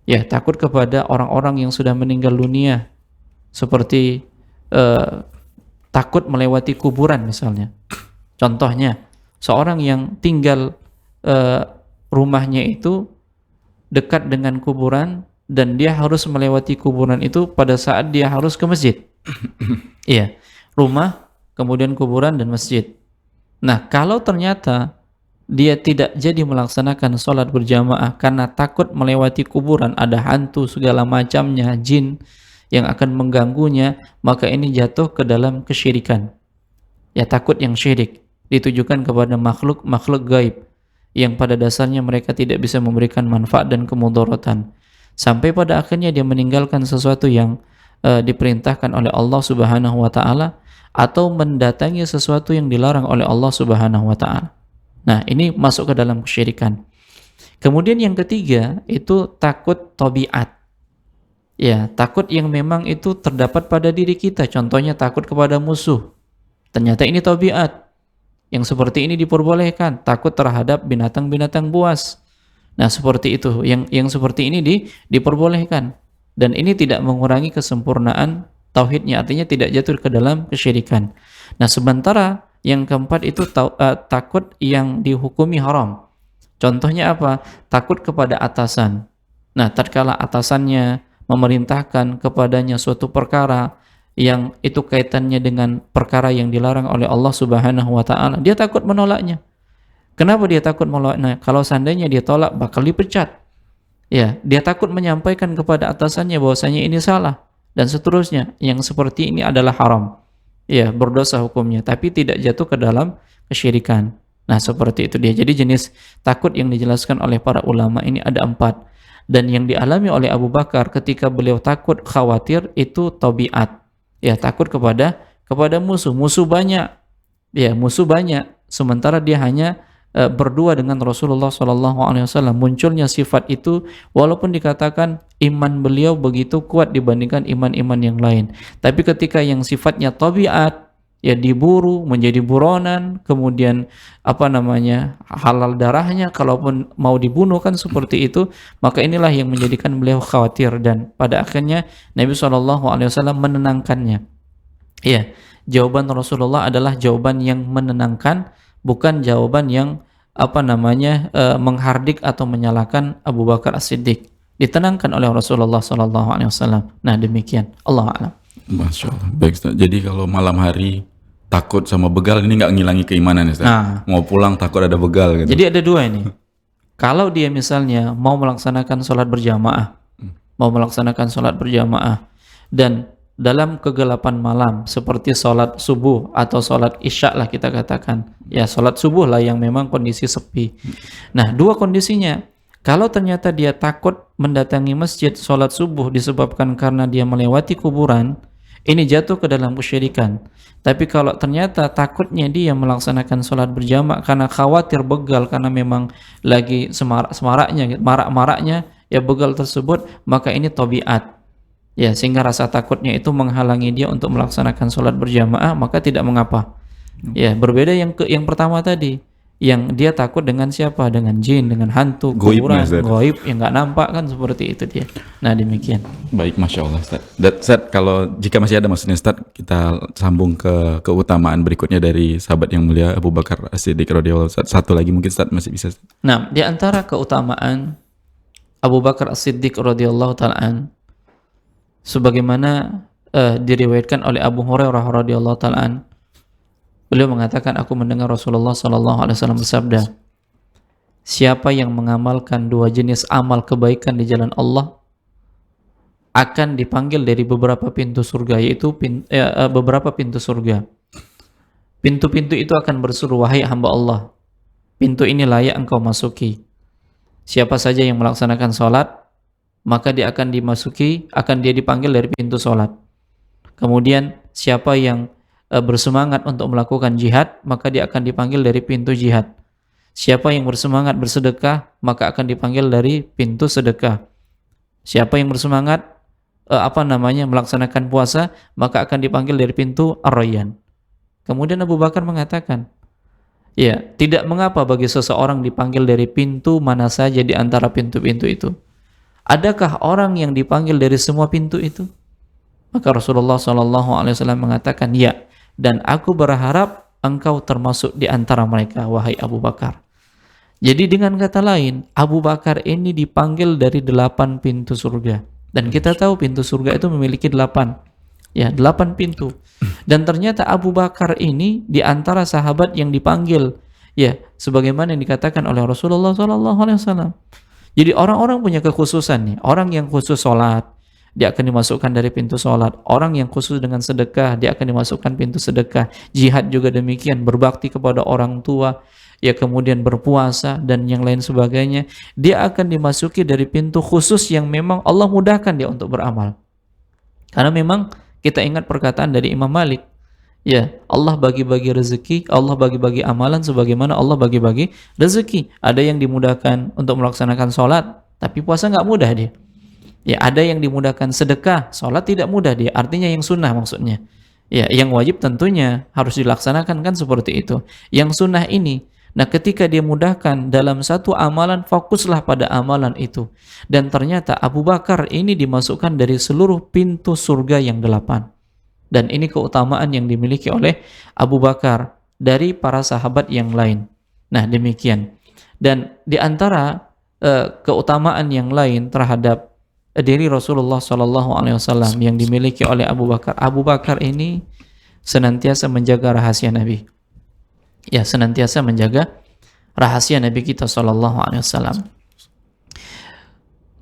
Ya, takut kepada orang-orang yang sudah meninggal dunia. Seperti takut melewati kuburan misalnya. Contohnya, seorang yang tinggal rumahnya itu dekat dengan kuburan dan dia harus melewati kuburan itu pada saat dia harus ke masjid. Iya, rumah, kemudian kuburan dan masjid. Nah, kalau ternyata dia tidak jadi melaksanakan sholat berjamaah karena takut melewati kuburan, ada hantu segala macamnya, jin yang akan mengganggunya, maka ini jatuh ke dalam kesyirikan. Ya, takut yang syirik ditujukan kepada makhluk gaib yang pada dasarnya mereka tidak bisa memberikan manfaat dan kemudaratan, sampai pada akhirnya dia meninggalkan sesuatu yang diperintahkan oleh Allah Subhanahu wa Ta'ala, atau mendatangi sesuatu yang dilarang oleh Allah Subhanahu wa Ta'ala. Nah, ini masuk ke dalam kesyirikan. Kemudian yang ketiga itu takut tabiat. Ya, takut yang memang itu terdapat pada diri kita. Contohnya takut kepada musuh. Ternyata ini tabiat. Yang seperti ini diperbolehkan. Takut terhadap binatang-binatang buas. Nah, seperti itu. Yang seperti ini diperbolehkan. Dan ini tidak mengurangi kesempurnaan tauhidnya. Artinya tidak jatuh ke dalam kesyirikan. Nah, sementara yang keempat itu takut yang dihukumi haram. Contohnya apa? Takut kepada atasan. Nah, tatkala atasannya memerintahkan kepadanya suatu perkara yang itu kaitannya dengan perkara yang dilarang oleh Allah Subhanahu wa Ta'ala, dia takut menolaknya. Kenapa dia takut menolaknya? Kalau seandainya dia tolak, bakal dipecat. Ya, dia takut menyampaikan kepada atasannya bahwasanya ini salah dan seterusnya. Yang seperti ini adalah haram. Ya, berdosa hukumnya, tapi tidak jatuh ke dalam kesyirikan. Nah, seperti itu dia. Jadi jenis takut yang dijelaskan oleh para ulama ini ada 4. Dan yang dialami oleh Abu Bakar ketika beliau takut, khawatir, itu tabiat. Ya, takut kepada musuh. Musuh banyak. Ya, musuh banyak. Sementara dia hanya berdua dengan Rasulullah SAW, munculnya sifat itu, walaupun dikatakan iman beliau begitu kuat dibandingkan iman-iman yang lain, tapi ketika yang sifatnya tabiat, ya diburu, menjadi buronan, kemudian halal darahnya, kalaupun mau dibunuh kan seperti itu, maka inilah yang menjadikan beliau khawatir, dan pada akhirnya Nabi SAW menenangkannya. Ya, jawaban Rasulullah adalah jawaban yang menenangkan, bukan jawaban yang menghardik atau menyalahkan Abu Bakar As-Siddiq. Ditenangkan oleh Rasulullah SAW. Nah, demikian. Allah a'lam. Masya Allah. Baik Ustaz. Jadi kalau malam hari takut sama begal ini nggak ngilangi keimanan ya Ustaz? Nah, Mau pulang takut ada begal gitu. jadi ada dua ini. Kalau dia misalnya mau melaksanakan sholat berjamaah, dan dalam kegelapan malam seperti sholat subuh atau sholat isya lah kita katakan, ya sholat subuh lah yang memang kondisi sepi. Nah, dua kondisinya. Kalau ternyata dia takut mendatangi masjid sholat subuh disebabkan karena dia melewati kuburan, ini jatuh ke dalam kesyirikan. Tapi kalau ternyata takutnya dia melaksanakan sholat berjamaah karena khawatir begal, karena memang lagi marak-maraknya ya begal tersebut, maka ini tabiat. Ya, sehingga rasa takutnya itu menghalangi dia untuk melaksanakan sholat berjamaah, maka tidak mengapa. Ya, berbeda yang pertama tadi, yang dia takut dengan siapa? Dengan jin, dengan hantu, kuburan, goib yang nggak nampak kan, seperti itu dia. Nah, demikian. Baik, Masya Allah Ustaz. Ustaz, kalau jika masih ada maksudnya Ustaz, kita sambung ke keutamaan berikutnya dari sahabat yang mulia Abu Bakar As-Siddiq radhiyallahu anhu. Satu lagi mungkin Ustaz masih bisa. Nah, di antara keutamaan Abu Bakar As-Siddiq radhiyallahu ta'ala sebagaimana diriwayatkan oleh Abu Hurairah radhiyallahu ta'ala, beliau mengatakan, aku mendengar Rasulullah SAW bersabda, siapa yang mengamalkan dua jenis amal kebaikan di jalan Allah akan dipanggil dari beberapa pintu surga, yaitu beberapa pintu surga. Pintu-pintu itu akan berseru, wahai hamba Allah, pintu ini layak engkau masuki. Siapa saja yang melaksanakan sholat, maka dia akan dia dipanggil dari pintu sholat. Kemudian siapa yang bersemangat untuk melakukan jihad, maka dia akan dipanggil dari pintu jihad. Siapa yang bersemangat bersedekah, maka akan dipanggil dari pintu sedekah. Siapa yang bersemangat melaksanakan puasa, maka akan dipanggil dari pintu Ar-Rayyan. Kemudian Abu Bakar mengatakan, ya, tidak mengapa bagi seseorang dipanggil dari pintu mana saja di antara pintu-pintu itu. Adakah orang yang dipanggil dari semua pintu itu? Maka Rasulullah SAW mengatakan, ya, dan aku berharap engkau termasuk di antara mereka, wahai Abu Bakar. Jadi dengan kata lain, Abu Bakar ini dipanggil dari 8 pintu surga. Dan kita tahu pintu surga itu memiliki 8. Ya, 8 pintu. Dan ternyata Abu Bakar ini di antara sahabat yang dipanggil, ya, sebagaimana yang dikatakan oleh Rasulullah SAW. Jadi orang-orang punya kekhususan nih. Orang yang khusus sholat, dia akan dimasukkan dari pintu sholat. Orang yang khusus dengan sedekah, dia akan dimasukkan pintu sedekah. Jihad juga demikian, berbakti kepada orang tua, ya, kemudian berpuasa dan yang lain sebagainya. Dia akan dimasuki dari pintu khusus yang memang Allah mudahkan dia untuk beramal. Karena memang kita ingat perkataan dari Imam Malik, ya, Allah bagi-bagi rezeki, Allah bagi-bagi amalan sebagaimana Allah bagi-bagi rezeki. Ada yang dimudahkan untuk melaksanakan sholat, tapi puasa nggak mudah dia. Ya, ada yang dimudahkan sedekah, sholat tidak mudah dia. Artinya yang sunnah maksudnya. Ya, yang wajib tentunya harus dilaksanakan kan, seperti itu. Yang sunnah ini, nah ketika dia mudahkan dalam satu amalan, fokuslah pada amalan itu. Dan ternyata Abu Bakar ini dimasukkan dari seluruh pintu surga yang 8. Dan ini keutamaan yang dimiliki oleh Abu Bakar dari para sahabat yang lain. Nah, demikian. Dan di antara keutamaan yang lain terhadap diri Rasulullah SAW yang dimiliki oleh Abu Bakar. Abu Bakar ini senantiasa menjaga rahasia Nabi. Ya, senantiasa menjaga rahasia Nabi kita SAW.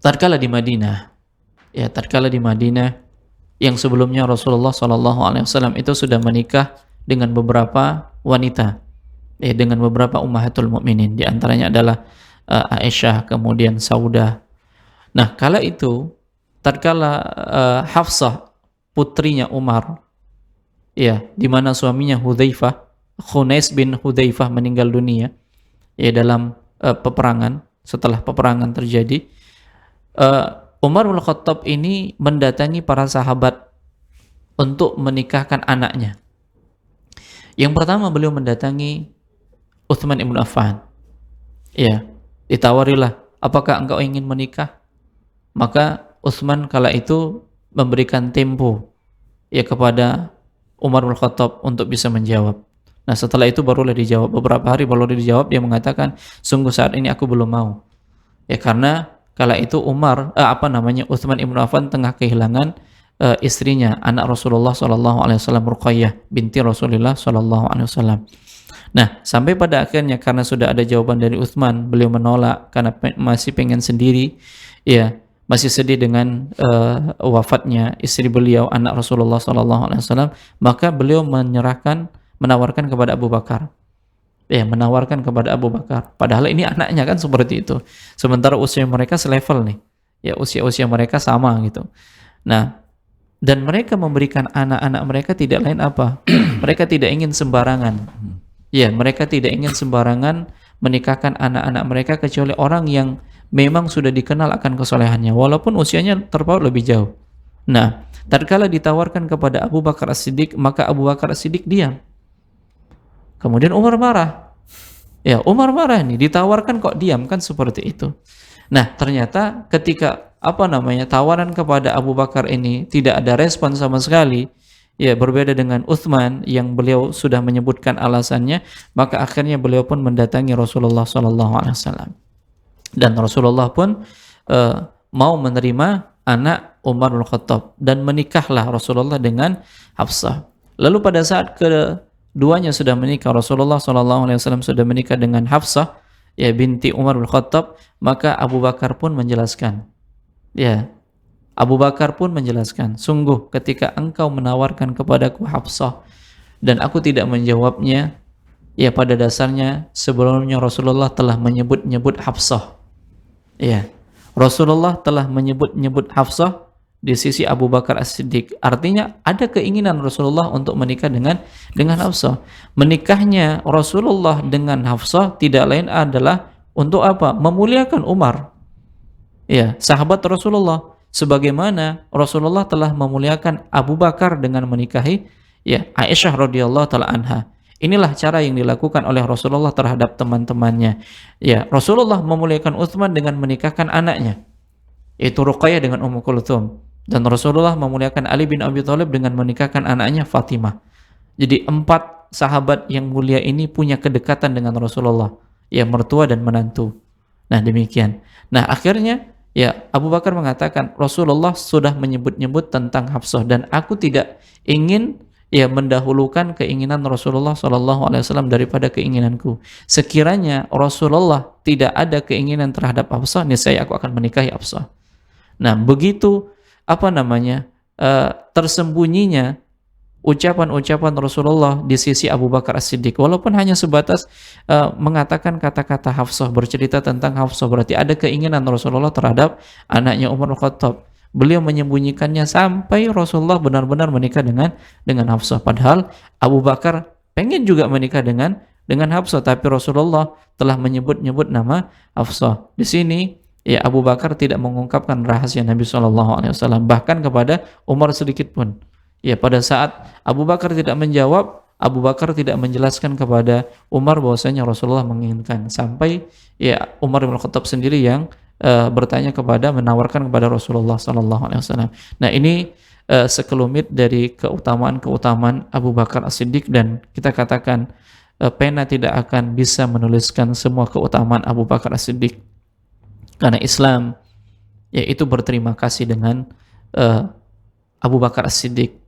Tatkala di Madinah, yang sebelumnya Rasulullah SAW itu sudah menikah dengan beberapa wanita, dengan beberapa ummahatul mukminin. Di antaranya adalah Aisyah, kemudian Saudah. Nah, kala itu, tatkala Hafsah, putrinya Umar, ya, di mana suaminya Hudzaifah, Khunais bin Hudzaifah meninggal dunia, ya dalam peperangan, setelah peperangan terjadi, Umar bin Khattab ini mendatangi para sahabat untuk menikahkan anaknya. Yang pertama beliau mendatangi Utsman ibn Affan. Ya, ditawarilah, apakah engkau ingin menikah? Maka Utsman kala itu memberikan tempo ya kepada Umar bin Khattab untuk bisa menjawab. Nah, setelah itu barulah dijawab. Beberapa hari baru dijawab, dia mengatakan, sungguh saat ini aku belum mau. Ya, karena kala itu Utsman ibn Affan tengah kehilangan istrinya, anak Rasulullah SAW, Ruqayyah binti Rasulullah SAW. Nah, sampai pada akhirnya karena sudah ada jawaban dari Utsman, beliau menolak karena masih pengen sendiri, ya, masih sedih dengan wafatnya istri beliau, anak Rasulullah SAW, maka beliau menawarkan kepada Abu Bakar. Ya, menawarkan kepada Abu Bakar. Padahal ini anaknya kan seperti itu. Sementara usia mereka selevel nih. Ya, usia mereka sama gitu. Nah, dan mereka memberikan anak-anak mereka tidak lain apa? Mereka tidak ingin sembarangan. Ya, mereka tidak ingin sembarangan menikahkan anak-anak mereka kecuali orang yang memang sudah dikenal akan kesolehannya, walaupun usianya terpaut lebih jauh. Nah, tatkala ditawarkan kepada Abu Bakar As-Siddiq, maka Abu Bakar As-Siddiq diam. Kemudian Umar marah. Ya, Umar marah nih, ditawarkan kok diam, kan seperti itu. Nah, ternyata ketika tawaran kepada Abu Bakar ini tidak ada respon sama sekali, ya, berbeda dengan Utsman yang beliau sudah menyebutkan alasannya, maka akhirnya beliau pun mendatangi Rasulullah SAW. Dan Rasulullah pun mau menerima anak Umar bin Khattab, dan menikahlah Rasulullah dengan Hafsah. Lalu pada saat keduanya sudah menikah, Rasulullah SAW sudah menikah dengan Hafsah, ya, binti Umar bin Khattab, maka Abu Bakar pun menjelaskan, ya, Abu Bakar pun menjelaskan, sungguh ketika engkau menawarkan kepadaku Hafsah dan aku tidak menjawabnya, ya, pada dasarnya sebelumnya Rasulullah telah menyebut-nyebut Hafsah. Ya, Rasulullah telah menyebut-nyebut Hafsah di sisi Abu Bakar As-Siddiq. Artinya ada keinginan Rasulullah untuk menikah dengan Hafsah. Menikahnya Rasulullah dengan Hafsah tidak lain adalah untuk apa? Memuliakan Umar. Ya, sahabat Rasulullah. Sebagaimana Rasulullah telah memuliakan Abu Bakar dengan menikahi, ya, Aisyah radhiyallahu taala anha. Inilah cara yang dilakukan oleh Rasulullah terhadap teman-temannya. Ya, Rasulullah memuliakan Utsman dengan menikahkan anaknya, yaitu Ruqayyah dengan Ummu Kulthum, dan Rasulullah memuliakan Ali bin Abi Thalib dengan menikahkan anaknya Fatimah. Jadi 4 sahabat yang mulia ini punya kedekatan dengan Rasulullah, ya, mertua dan menantu. Nah, demikian. Nah, akhirnya, ya, Abu Bakar mengatakan, Rasulullah sudah menyebut-nyebut tentang Hafsah dan aku tidak ingin, ya, mendahulukan keinginan Rasulullah SAW daripada keinginanku. Sekiranya Rasulullah tidak ada keinginan terhadap Hafsah, niscaya aku akan menikahi Hafsah. Nah, begitu tersembunyinya ucapan-ucapan Rasulullah di sisi Abu Bakar As-Siddiq, walaupun hanya sebatas mengatakan kata-kata Hafsah, bercerita tentang Hafsah, berarti ada keinginan Rasulullah terhadap anaknya Umar bin Khattab. Beliau menyembunyikannya sampai Rasulullah benar-benar menikah dengan Hafsah. Padahal Abu Bakar pengen juga menikah dengan Hafsah, tapi Rasulullah telah menyebut-nyebut nama Hafsah. Di sini, ya, Abu Bakar tidak mengungkapkan rahasia Nabi SAW, bahkan kepada Umar sedikit pun. Ya, pada saat Abu Bakar tidak menjawab, Abu Bakar tidak menjelaskan kepada Umar bahwasanya Rasulullah menginginkan, sampai, ya, Umar bin Khattab sendiri yang menawarkan kepada Rasulullah SAW. Nah, ini sekelumit dari keutamaan Abu Bakar As-Siddiq, dan kita katakan pena tidak akan bisa menuliskan semua keutamaan Abu Bakar As-Siddiq, karena Islam, yaitu berterima kasih dengan Abu Bakar As-Siddiq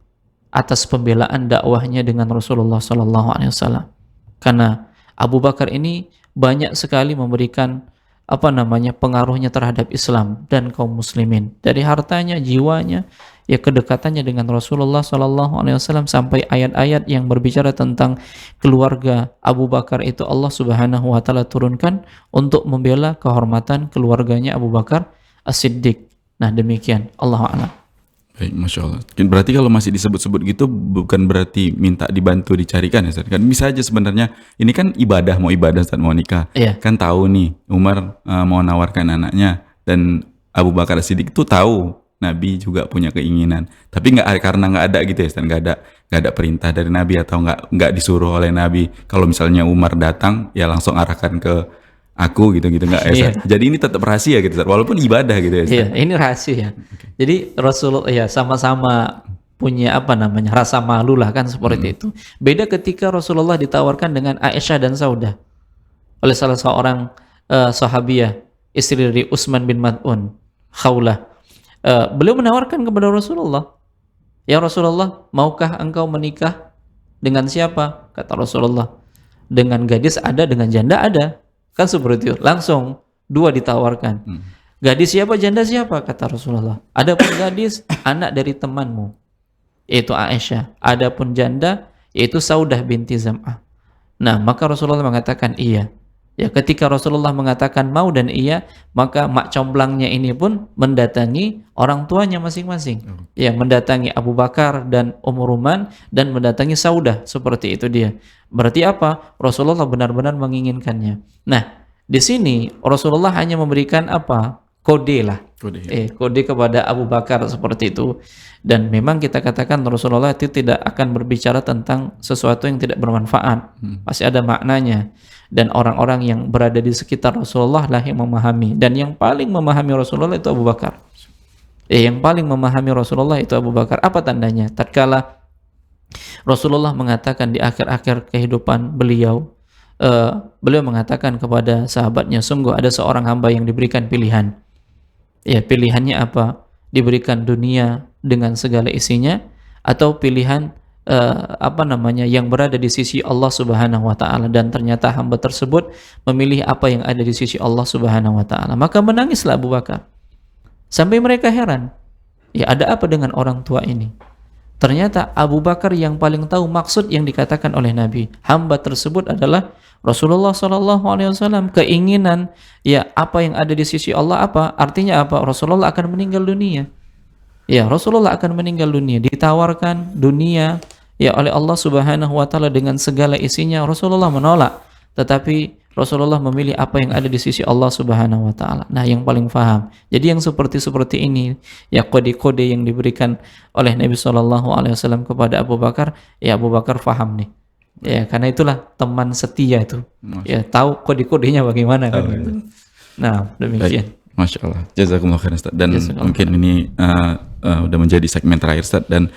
atas pembelaan dakwahnya dengan Rasulullah SAW. Karena Abu Bakar ini banyak sekali memberikan pengaruhnya terhadap Islam dan kaum muslimin, dari hartanya, jiwanya, ya, kedekatannya dengan Rasulullah SAW, sampai ayat-ayat yang berbicara tentang keluarga Abu Bakar itu Allah Subhanahu wa taala turunkan untuk membela kehormatan keluarganya Abu Bakar As-Siddiq. Nah, demikian, Allahu a'lam. Baik, Masya Allah. Berarti kalau masih disebut-sebut gitu bukan berarti minta dibantu dicarikan ya Ustaz? Kan bisa aja sebenarnya, ini kan ibadah, mau ibadah Ustaz, mau nikah. Iya. Kan tahu nih Umar mau nawarkan anaknya, dan Abu Bakar Siddiq tuh tahu Nabi juga punya keinginan. Tapi karena nggak ada gitu ya Ustaz, nggak ada perintah dari Nabi, atau nggak disuruh oleh Nabi. Kalau misalnya Umar datang ya langsung arahkan ke aku gitu nggak ya Ustaz? Iya. Jadi ini tetap rahasia gitu Ustaz, walaupun ibadah gitu ya Ustaz. Iya, ini rahasia. Jadi Rasulullah ya sama-sama punya rasa malu lah kan seperti itu. Beda ketika Rasulullah ditawarkan dengan Aisyah dan Saudah oleh salah seorang sahabiah, istri dari Utsman bin Mad'un, Khawlah. Beliau menawarkan kepada Rasulullah, "Ya Rasulullah, maukah engkau menikah dengan siapa?" Kata Rasulullah, "Dengan gadis ada, dengan janda ada." Kan seperti itu. Langsung dua ditawarkan. Gadis siapa, janda siapa? Kata Rasulullah, "Adapun gadis, anak dari temanmu, yaitu Aisyah. Adapun janda, yaitu Saudah binti Zam'ah." Nah, maka Rasulullah mengatakan iya. Ya, ketika Rasulullah mengatakan mau dan iya, maka mak comblangnya ini pun mendatangi orang tuanya masing-masing. Ya, mendatangi Abu Bakar dan Ruman, dan mendatangi Saudah, seperti itu dia. Berarti apa? Rasulullah benar-benar menginginkannya. Nah, di sini Rasulullah hanya memberikan apa? Kode lah. Kode kepada Abu Bakar seperti itu. Dan memang kita katakan Rasulullah itu tidak akan berbicara tentang sesuatu yang tidak bermanfaat. Pasti ada maknanya. Dan orang-orang yang berada di sekitar Rasulullah lah yang memahami. Dan yang paling memahami Rasulullah itu Abu Bakar. Yang paling memahami Rasulullah itu Abu Bakar. Apa tandanya? Tatkala Rasulullah mengatakan di akhir-akhir kehidupan beliau, beliau mengatakan kepada sahabatnya, sungguh ada seorang hamba yang diberikan pilihan. Ya, pilihannya apa? Diberikan dunia dengan segala isinya, atau pilihan yang berada di sisi Allah Subhanahu wa taala. Dan ternyata hamba tersebut memilih apa yang ada di sisi Allah Subhanahu wa taala. Maka menangislah Abu Bakar. Sampai mereka heran. Ya, ada apa dengan orang tua ini? Ternyata Abu Bakar yang paling tahu maksud yang dikatakan oleh Nabi. Hamba tersebut adalah Rasulullah SAW. Keinginan, ya, apa yang ada di sisi Allah apa? Artinya apa? Rasulullah akan meninggal dunia. Ya, Rasulullah akan meninggal dunia. Ditawarkan dunia ya oleh Allah Subhanahu wa taala dengan segala isinya. Rasulullah menolak. Tetapi Rasulullah memilih apa yang ada di sisi Allah Subhanahu wa taala. Nah, yang paling paham. Jadi yang seperti ini, ya, kode-kode yang diberikan oleh Nabi SAW kepada Abu Bakar, ya Abu Bakar paham nih. Ya, karena itulah teman setia itu. Ya, tahu kode-kodenya bagaimana kan gitu. Nah, demikian. Masya Allah. Jazakumullah khairan Ustaz. Dan mungkin ini udah menjadi segmen terakhir Ustaz. Dan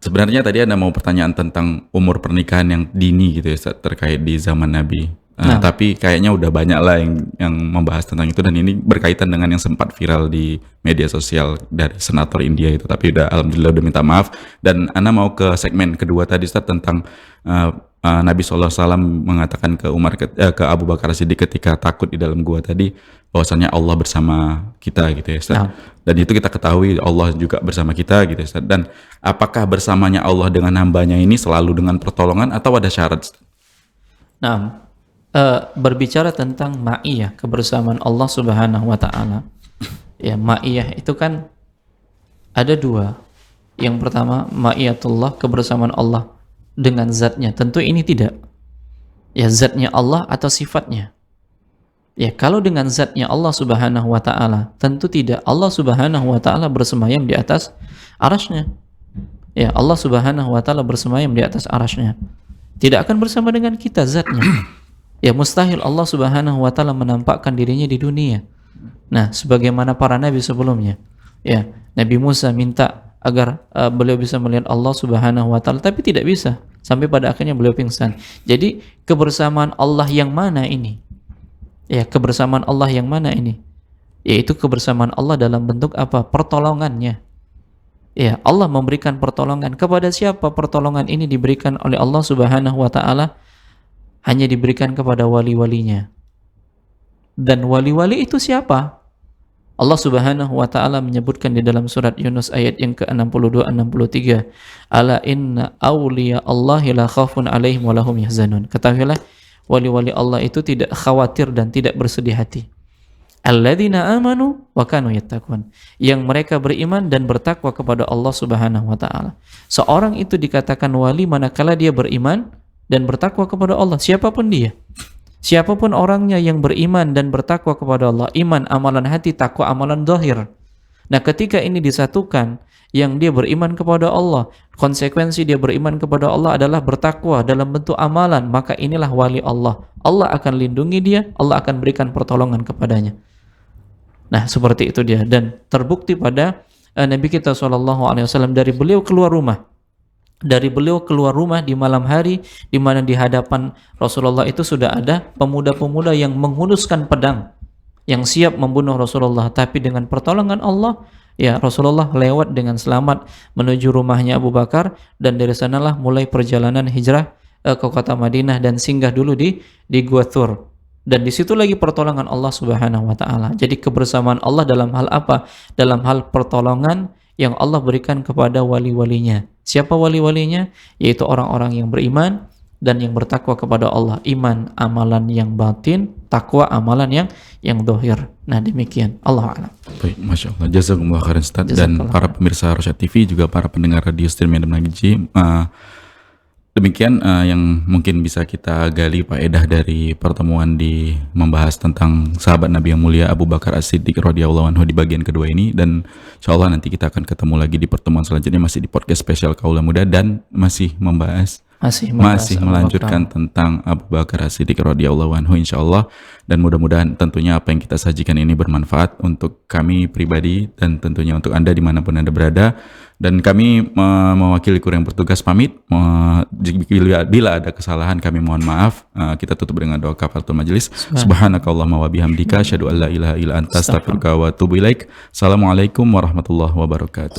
sebenarnya tadi Anda mau pertanyaan tentang umur pernikahan yang dini gitu ya Ustaz, terkait di zaman Nabi. Tapi kayaknya udah banyak lah yang membahas tentang itu, dan ini berkaitan dengan yang sempat viral di media sosial dari senator India itu. Tapi alhamdulillah udah minta maaf. Dan Anda mau ke segmen kedua tadi Ustaz, tentang Nabi SAW mengatakan ke ke Abu Bakar Siddiq ketika takut di dalam gua tadi, bahwasannya Allah bersama kita gitu ya Ustaz. Dan itu kita ketahui Allah juga bersama kita gitu ya Ustaz. Dan apakah bersamanya Allah dengan hambanya ini selalu dengan pertolongan atau ada syarat Ustaz? Nah, berbicara tentang ma'iyah, kebersamaan Allah Subhanahu wa taala. Ya, ma'iyah itu kan ada dua. Yang pertama, ma'iyatullah, kebersamaan Allah dengan zatnya. Tentu ini tidak. Ya, zatnya Allah atau sifatnya. Ya, kalau dengan zatnya Allah Subhanahu wa taala, tentu tidak. Allah Subhanahu wa taala bersemayam di atas arasy-Nya. Ya, Allah Subhanahu wa taala bersemayam di atas arasy-Nya. Tidak akan bersama dengan kita zatnya. Ya, mustahil Allah Subhanahu wa taala menampakkan dirinya di dunia. Nah, sebagaimana para nabi sebelumnya. Ya, Nabi Musa minta agar beliau bisa melihat Allah Subhanahu wa taala, tapi tidak bisa. Sampai pada akhirnya beliau pingsan. Jadi, kebersamaan Allah yang mana ini? Ya, kebersamaan Allah yang mana ini? Yaitu kebersamaan Allah dalam bentuk apa? Pertolongannya. Ya, Allah memberikan pertolongan. Kepada siapa pertolongan ini diberikan oleh Allah Subhanahu wa taala? Hanya diberikan kepada wali-walinya. Dan wali-wali itu siapa? Allah Subhanahu wa taala menyebutkan di dalam surat Yunus ayat yang ke-62-63, "Ala inna awliya Allahi la khaufun 'alaihim wa lahum yahzanun." Ketahuilah, wali-wali Allah itu tidak khawatir dan tidak bersedih hati. alladzina amanu wa kanu yattaqun, yang mereka beriman dan bertakwa kepada Allah Subhanahu wa taala. Seorang itu dikatakan wali manakala dia beriman dan bertakwa kepada Allah, siapapun dia. Siapapun orangnya yang beriman dan bertakwa kepada Allah, iman amalan hati, takwa amalan zahir. Nah, ketika ini disatukan, yang dia beriman kepada Allah, konsekuensi dia beriman kepada Allah adalah bertakwa dalam bentuk amalan, maka inilah wali Allah. Allah akan lindungi dia, Allah akan berikan pertolongan kepadanya. Nah, seperti itu dia, dan terbukti pada Nabi kita SAW, dari beliau keluar rumah. Dari beliau keluar rumah di malam hari, di mana di hadapan Rasulullah itu sudah ada pemuda-pemuda yang menghunuskan pedang, yang siap membunuh Rasulullah. Tapi dengan pertolongan Allah, ya Rasulullah lewat dengan selamat menuju rumahnya Abu Bakar, dan dari sanalah mulai perjalanan hijrah ke kota Madinah dan singgah dulu di Gua Thur. Dan di situ lagi pertolongan Allah Subhanahu wa taala. Jadi kebersamaan Allah dalam hal apa? Dalam hal pertolongan yang Allah berikan kepada wali-walinya. Siapa wali-walinya? Yaitu orang-orang yang beriman dan yang bertakwa kepada Allah. Iman amalan yang batin, takwa amalan yang zahir. Nah, demikian. Allah a'lam. Baik, Masya Allah. Jazakumullah khairan Ustaz. Dan para pemirsa Rosyad TV, juga para pendengar radio stream Medan Mengaji, demikian yang mungkin bisa kita gali faedah dari pertemuan di membahas tentang sahabat Nabi yang mulia Abu Bakar As-Siddiq radhiyallahu anhu di bagian kedua ini. Dan insyaallah nanti kita akan ketemu lagi di pertemuan selanjutnya, masih di podcast spesial Kaula Muda, dan masih melanjutkan tentang Abu Bakar As-Siddiq radhiyallahu anhu insyaallah. Dan mudah-mudahan tentunya apa yang kita sajikan ini bermanfaat untuk kami pribadi dan tentunya untuk Anda dimanapun Anda berada. Dan kami mewakili kru yang bertugas pamit. Bila ada kesalahan kami mohon maaf. Kita tutup dengan doa kafaratul majelis. Subhanakallahumma wa bihamdika asyhadu an la ilaha illa anta astaghfiruka wa atubu ilaik. Assalamualaikum warahmatullahi wabarakatuh.